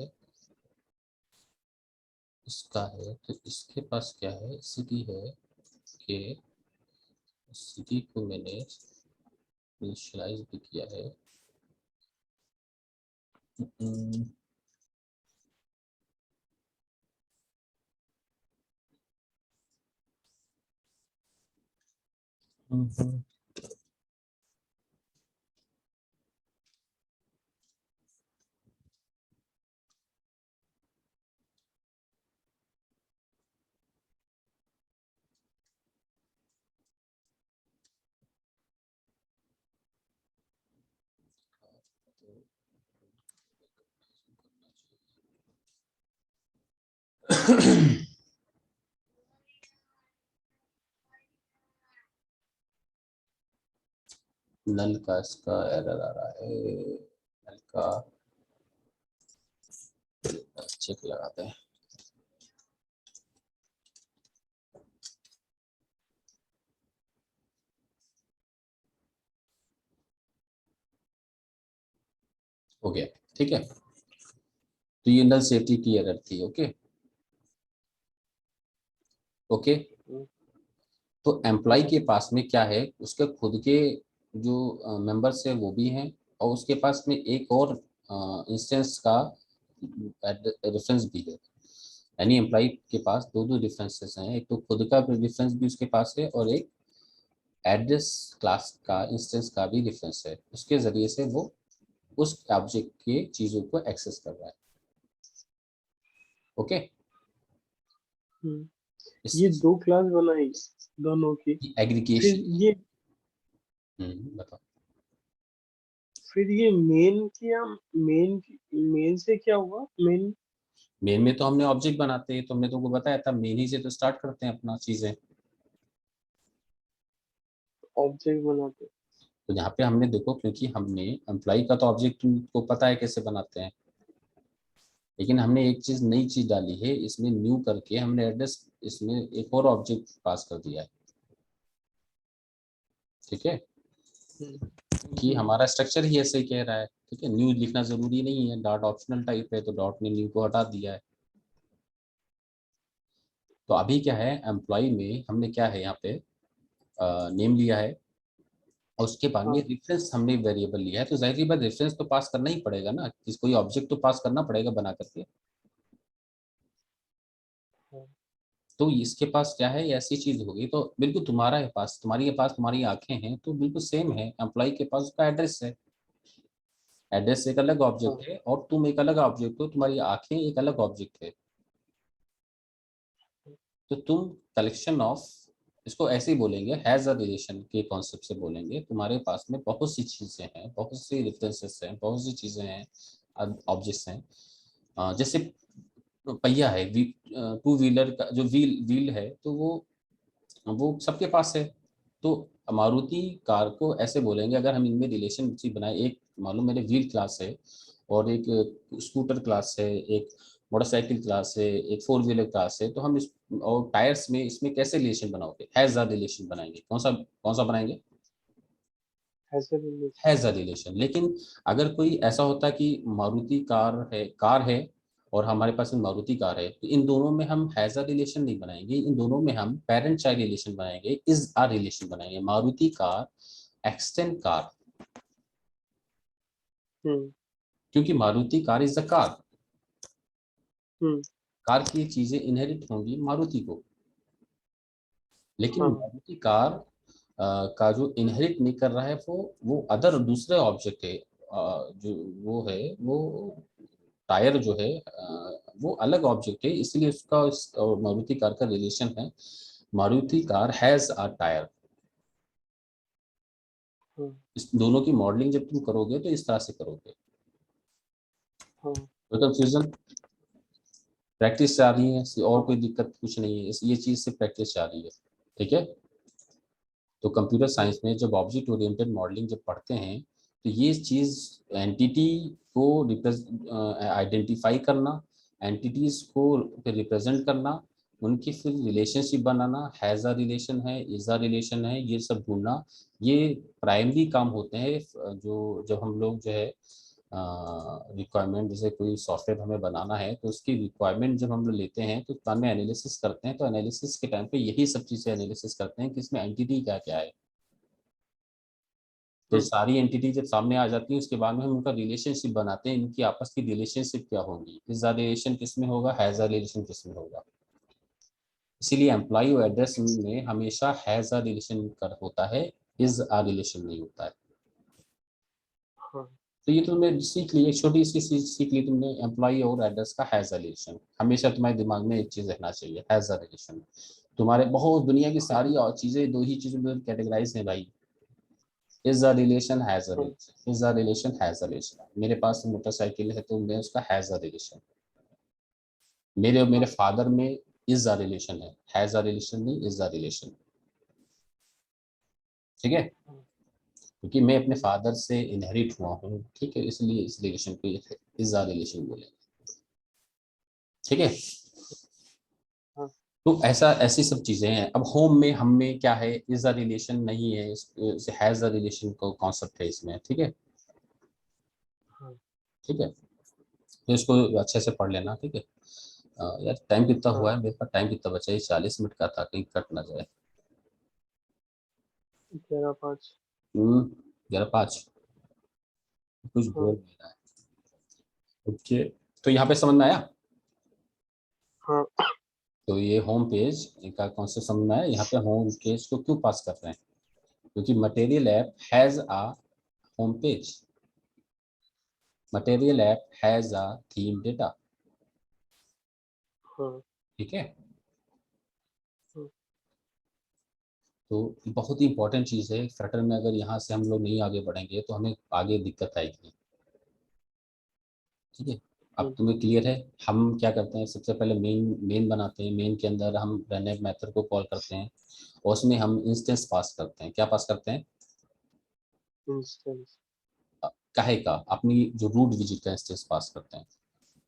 S1: इसका है। तो इसके पास क्या है? सिटी है। कि सिटी को मैंने इनिशियलाइज भी किया है। नल का इसका एरर आ रहा है। नल का चेक लगाते हैं। हो गया, ठीक है। तो ये नल सेफ्टी की एरर थी। Okay okay. तो एम्प्लॉय के पास में क्या है? उसके खुद के जो मेंबर्स है वो भी हैं, और उसके पास में एक और इंस्टेंस का रेफरेंस भी है। यानी एम्प्लॉय के पास दो दो रेफरेंसेस हैं, एक तो खुद का रेफरेंस भी उसके पास है और एक एड्रेस क्लास का इंस्टेंस का भी रेफरेंस है। उसके जरिए से वो उस ऑब्जेक्ट के चीजों को एक्सेस कर रहा है। ओके।
S2: ये दो क्लास बनाई दोनों की। फिर
S1: एग्रीगेशन।
S2: ये
S1: बताओ।
S2: फिर ये मेन किया, मेन से क्या हुआ? मेन
S1: मेन में तो हमने ऑब्जेक्ट बनाते हैं, तो हमने तुमको बताया था मेन ही से तो स्टार्ट करते हैं अपना चीजें।
S2: ऑब्जेक्ट बनाते।
S1: तो यहाँ पे हमने देखो, क्योंकि हमने एम्प्लॉय का तो ऑब्जेक्ट तुमको पता है कैसे बनाते हैं, लेकिन हमने एक चीज नई चीज डाली है इसमें, न्यू करके हमने एड्रेस इसमें एक और ऑब्जेक्ट पास कर दिया है। ठीक है, कि हमारा स्ट्रक्चर ही ऐसे ही कह रहा है। ठीक है, न्यू लिखना जरूरी नहीं है, डॉट ऑप्शनल टाइप है, तो डॉट ने न्यू को हटा दिया है। तो अभी क्या है, एम्प्लॉय में हमने क्या है यहाँ पे नेम लिया है, और उसके बाद में
S2: हाँ
S1: रेफरेंस हमने वेरिएबल लिया है। तो जाहिर सी बात रेफरेंस तो पास करना ही पड़ेगा ना, किसी कोई ऑब्जेक्ट तो पास करना पड़ेगा बना करके।
S2: हाँ
S1: तो इसके पास क्या है, ऐसी चीज होगी। तो बिल्कुल तुम्हारा है पास, तुम्हारी के पास तुम्हारी आंखें हैं, तो बिल्कुल सेम है। एम्प्लॉय के पास उसका एड्रेस है, एड्रेस एक अलग
S2: हाँ
S1: ऑब्जेक्ट है और तुम एक अलग ऑब्जेक्ट हो, तुम्हारी आंखें एक अलग ऑब्जेक्ट है। तो तुम कलेक्शन ऑफ इसको ऐसे ही बोलेंगे, हैज अ रिलेशन के कॉन्सेप्ट से बोलेंगे। तुम्हारे पास में बहुत सी चीजें हैं, बहुत सी रेफरेंसेस हैं, बहुत सी चीजें हैं, ऑब्जेक्ट्स हैं। जैसे पहिया है, टू व्हीलर का जो व्हील व्हील है, तो वो सबके पास है। तो मारुति कार को ऐसे बोलेंगे, अगर हम इनमें रिलेशनशिप बनाए, एक मालूम मेरे व्हील क्लास है, और एक स्कूटर क्लास है, एक मोटरसाइकिल क्लास है, एक फोर व्हीलर क्लास है, तो हम इस और टायर्स में इसमें कैसे रिलेशन बनाओगे? हैज अ रिलेशन बनाएंगे। कौन सा बनाएंगे?
S2: ऐसे रिलेशन।
S1: Has a relation. लेकिन अगर कोई ऐसा होता कि मारुति कार है और हमारे पास में मारुति कार है, तो इन दोनों में हम हैज अ रिलेशन नहीं बनाएंगे, इन दोनों में हम पेरेंट चाइल्ड रिलेशन बनाएंगे, इज अ रिलेशन बनाएंगे। मारुति कार एक्सटेंड कार,
S2: हम्म
S1: क्योंकि Maruti car is a car.
S2: Hmm
S1: car की चीजें इनहेरिट होंगी मारुति को, लेकिन
S2: हाँ
S1: मारुति कार का जो इनहेरिट नहीं कर रहा है, वो अदर दूसरे ऑब्जेक्ट है। जो वो है, वो टायर जो है, वो अलग ऑब्जेक्ट है, इसलिए उसका और मारुति कार का रिलेशन है। Maruti car has a tyre.
S2: हाँ
S1: इस दोनों की मॉडलिंग जब तुम करोगे तो इस तरह से करोगे।
S2: हाँ
S1: तो कंफ्यूजन, प्रैक्टिस जा रही है, और कोई दिक्कत कुछ नहीं है, ये चीज से प्रैक्टिस जा रही है। ठीक है। तो कंप्यूटर
S2: हाँ
S1: साइंस में जब ऑब्जेक्ट ओरिएंटेड मॉडलिंग जब पढ़ते हैं, तो ये चीज एंटिटी को आइडेंटिफाई करना, एंटिटीज को रिप्रेजेंट करना, उनकी फिर relationship banana, has a relation है, इज अ रिलेशन है, ये सब ढूंढना, ये प्राइमरी काम होते हैं। जो जब हम लोग जो है रिक्वायरमेंट, जैसे कोई सॉफ्टवेयर हमें बनाना है, तो उसकी रिक्वायरमेंट जब हम लोग लेते हैं तो बाद में एनालिसिस करते हैं, तो एनालिसिस के टाइम पे यही सब चीज़ें एनालिसिस करते हैं कि इसमें एंटिटी क्या क्या है। तो
S2: हम्म
S1: सारी एंटिटी जब सामने आ जाती है, उसके बाद में हम उनका रिलेशनशिप बनाते हैं, इनकी आपस की रिलेशनशिप क्या होगी, इज अ रिलेशन किस में होगा, हैज अ रिलेशन किस में होगा। इसीलिए एम्प्लॉय और एड्रेस में हमेशा हैज अ रिलेशन कर होता है, इज अ रिलेशन नहीं होता है।
S2: हाँ
S1: तो ये तुमने सीख ली, एक छोटी सी चीज सीख ली तुमने, एम्प्लॉय और एड्रेस का हैज अ रिलेशन। हमेशा तुम्हारे दिमाग में एक चीज रखना चाहिए, हैज अ रिलेशन। तुम्हारे बहुत दुनिया की
S2: हाँ
S1: सारी और चीजें दो ही चीजों में कैटेगराइज है भाई, is a relation, has a
S2: हाँ
S1: relation, is a relation, has a relation. मेरे पास मोटरसाइकिल है तो मैं उसका हैज अ रिलेशन। मेरे और मेरे
S2: हाँ
S1: फादर में is a relation has a relation नहीं, इज अ रिलेशन। ठीक है।
S2: हाँ
S1: क्योंकि मैं अपने
S2: हम्म,
S1: फादर से इनहेरिट हुआ हूँ, ठीक है, इसलिए इस रिलेशन को इज अ रिलेशन बोले। ठीक है।
S2: हाँ
S1: तो ऐसा ऐसी सब चीजें हैं। अब होम में हम में क्या है, इज अ रिलेशन नहीं है, हैज अ रिलेशन का कॉन्सेप्ट है इसमें। ठीक है।
S2: हाँ
S1: ठीक है, तो इसको अच्छे से पढ़ लेना। ठीक है। यार टाइम कितना
S2: हाँ
S1: हुआ है मेरे पास, टाइम कितना बचा है? 40 मिनट का था, कहीं कट ना जाए।
S2: 11:05।
S1: 11:05। कुछ बोल
S2: हाँ
S1: नहीं रहा है। ओके। तो यहाँ पे समझ में आया?
S2: हाँ
S1: तो ये होम पेज का कॉन्सेप्ट समझ में आया। यहाँ पे होम पेज को क्यों पास कर रहे हैं? क्योंकि material app has a home page, material app has a theme data.
S2: हाँ
S1: ठीक है।
S2: हाँ
S1: तो बहुत ही इंपॉर्टेंट चीज़ है फ्लटर में। अगर यहाँ से हम लोग नहीं आगे बढ़ेंगे तो हमें आगे दिक्कत आएगी। ठीक है। अब
S2: हम्म
S1: तुम्हें क्लियर है? हम क्या करते हैं, सबसे पहले मेन मेन बनाते हैं, मेन के अंदर हम रनर मेथड को कॉल करते हैं, और उसमें हम इंस्टेंस पास करते हैं। क्या पास करते हैं?
S2: इंस्टेंस।
S1: काहे का? अपनी जो रूट विजिट का इंस्टेंस पास करते हैं।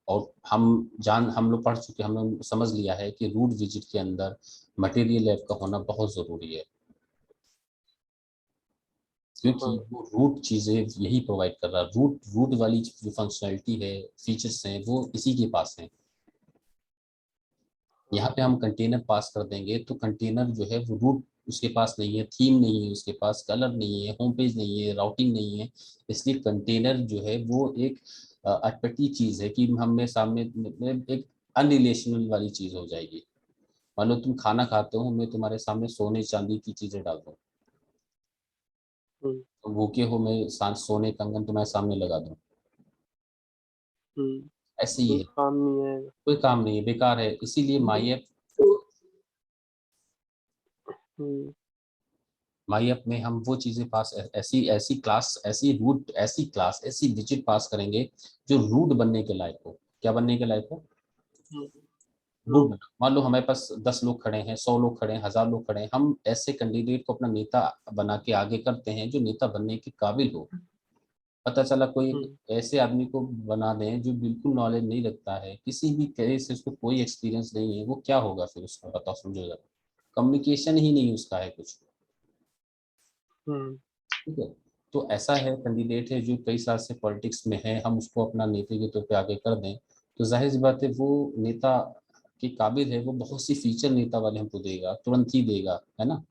S1: और हम लोग पढ़ चुके, हम लोग समझ लिया है कि रूट विजिट के अंदर मटेरियल ऐप का होना बहुत ज़रूरी है, क्योंकि
S2: हाँ
S1: वो रूट चीज़ें यही प्रोवाइड कर रहा है। रूट रूट वाली जो फंक्शनैलिटी है, फीचर्स हैं, वो इसी के पास हैं।
S2: हाँ
S1: यहाँ पे हम कंटेनर पास कर देंगे तो कंटेनर जो है वो रूट उसके पास नहीं है, थीम नहीं है उसके पास, कलर नहीं है, होम पेज नहीं है, राउटिंग नहीं है। इसलिए कंटेनर जो है वो एक अटपटी चीज़ है कि हमें सामने एक अनरिलेशनल वाली चीज़ हो जाएगी। मान लो तुम खाना खाते हो, मैं तुम्हारे सामने सोने चांदी की चीज़ें डाल दूँ,
S2: हम्म
S1: तो भूखे हो, मैं सोने कंगन तुम्हारे सामने लगा दूँ, ऐसे ही
S2: कोई
S1: है।
S2: काम नहीं आएगा।
S1: कोई काम नहीं है, बेकार है। इसीलिए माई ऐप माई ऐप में हम वो चीजें पास ऐसी ऐसी क्लास ऐसी रूट ऐसी क्लास ऐसी डिजिट पास करेंगे जो रूट बनने के लायक हो। क्या बनने के लायक हो? Root
S2: root.
S1: बना। मान लो हमारे पास 10 लोग खड़े हैं, 100 लोग खड़े हैं, 1000 लोग खड़े हैं, हम ऐसे कैंडिडेट को अपना नेता बना के आगे करते हैं जो नेता बनने के काबिल हो। पता चला कोई ऐसे आदमी को बना दें जो बिल्कुल नॉलेज नहीं रखता है, किसी भी तरह से उसको कोई एक्सपीरियंस नहीं है, वो क्या होगा फिर उसका? बताओ, समझो जरा। कम्युनिकेशन ही नहीं उसका है कुछ। ठीक है। तो ऐसा है, कैंडिडेट है जो कई साल से पॉलिटिक्स में है, हम उसको अपना नेता के तौर पे आगे कर दें तो जाहिर सी बात है वो नेता के काबिल है, वो बहुत सी फीचर नेता वाले हमको देगा, तुरंत ही देगा, है ना।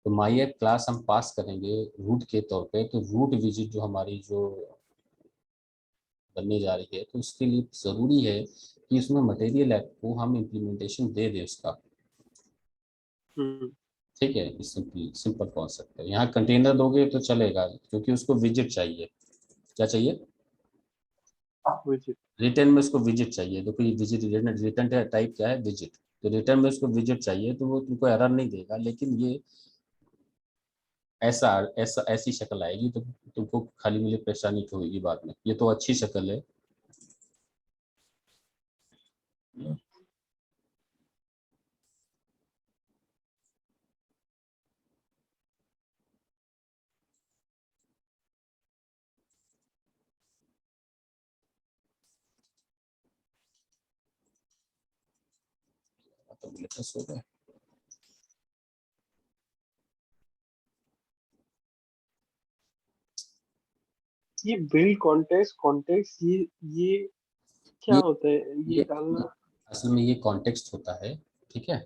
S1: तो माई ऐप क्लास हम पास करेंगे रूट के तौर पे, तो रूट विजिट जो हमारी जो बनने जा रही है, तो उसके लिए ज़रूरी है कि उसमें मटेरियल ऐप को हम इम्प्लीमेंटेशन दे दें उसका। ठीक है, सिंपल सिंपल कॉन्सेप्ट है। यहाँ कंटेनर दोगे तो चलेगा क्योंकि उसको विजिट चाहिए। क्या चाहिए?
S2: विजिट।
S1: रिटर्न में उसको विजिट चाहिए। देखो ये विजिट, रिटर्न टाइप क्या है? विजिट। तो रिटर्न में उसको विजिट चाहिए तो वो तुमको एरर नहीं देगा, लेकिन ये ऐसा ऐसा ऐसी शक्ल आएगी तो तुमको खाली मुझे परेशानी तो होगी बाद में। ये तो अच्छी शक्ल है। तो लेटेस्ट हो गए।
S2: ये बिल्ड कॉन्टेक्स्ट कॉन्टेक्स्ट ये क्या
S1: ये
S2: होता है ये
S1: ये
S2: डालना?
S1: असल में ये कॉन्टेक्स्ट होता है। ठीक है।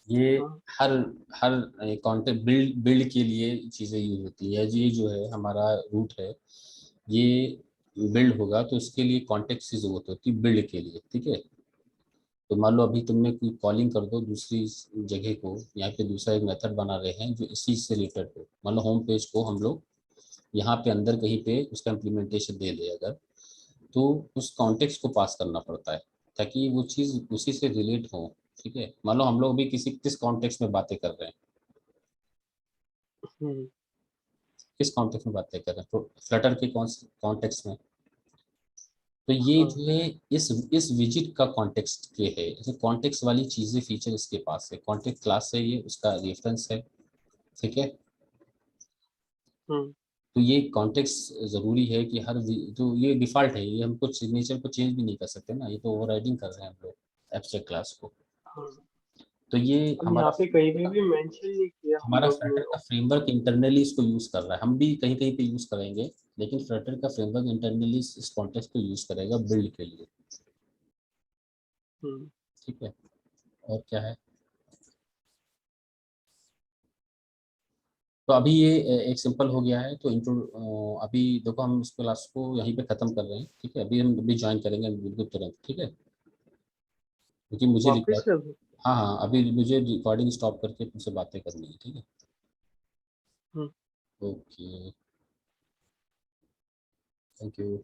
S1: ये
S2: हाँ।
S1: हर हर कॉन्टेक्ट बिल्ड बिल्ड के लिए चीज़ें यूज होती है। ये जो है हमारा रूट है, ये बिल्ड होगा तो इसके लिए कॉन्टेक्स्ट की जरूरत होती है बिल्ड के लिए। ठीक है। तो मान लो अभी तुमने कोई कॉलिंग कर दो दूसरी जगह को, यहाँ पे दूसरा एक मेथड बना रहे हैं जो इसी से रिलेटेड हो। मान लो होम पेज को हम लोग यहाँ पे अंदर कहीं पे उसका इम्प्लीमेंटेशन दे दे अगर, तो उस कॉन्टेक्स्ट को पास करना पड़ता है ताकि वो चीज़ उसी से रिलेट हो। ठीक है। मान लो हम लोग भी किसी किस कॉन्टेक्स्ट में बातें कर रहे हैं,
S2: हम्म।
S1: किस कॉन्टेक्स्ट में बातें कर रहे हैं, तो फ्लटर के कौन से कॉन्टेक्स्ट में। तो ये
S2: हाँ।
S1: जो है इस विजिट का कॉन्टेक्स्ट के है, जैसे कॉन्टेक्स्ट वाली चीजें फीचर इसके पास है, कॉन्टेक्स्ट क्लास है, ये उसका रेफरेंस है। ठीक है।
S2: हम्म।
S1: तो ये कॉन्टेक्स्ट जरूरी है कि तो ये डिफॉल्ट है, ये हमको सिग्नेचर को चेंज भी नहीं कर सकते ना, ये तो ओवरराइडिंग कर रहे हैं हम लोग एब्स्ट्रैक्ट क्लास को।
S2: हाँ।
S1: तो ये
S2: अब यहाँ
S1: हमारा
S2: पे कहीं पे भी मेंशन नहीं किया हम
S1: हमारा
S2: लोग ने।
S1: फ्लटर का फ्रेमवर्क इंटरनली इसको यूज कर रहा है, हम भी कहीं कहीं पे यूज करेंगे, लेकिन फ्लटर का फ्रेमवर्क इंटरनली इस कॉन्टेक्स्ट को यूज करेगा बिल्ड के लिए।
S2: हम्म।
S1: ठीक है। और क्या है? तो अभी ये एक सिंपल हो गया है। तो इंट्रो अभी देखो हम इस क्लास को यहीं पे खत्म कर रहे हैं। ठीक है। अभी हम अभी ज्वाइन करेंगे बिल्कुल तुरंत। ठीक है। क्योंकि मुझे
S2: वापस
S1: रिकॉर्ड,
S2: से।
S1: हाँ हाँ, अभी मुझे रिकॉर्डिंग स्टॉप करके तुमसे बातें करनी है। ठीक है।
S2: हम्म।
S1: ओके। Thank you.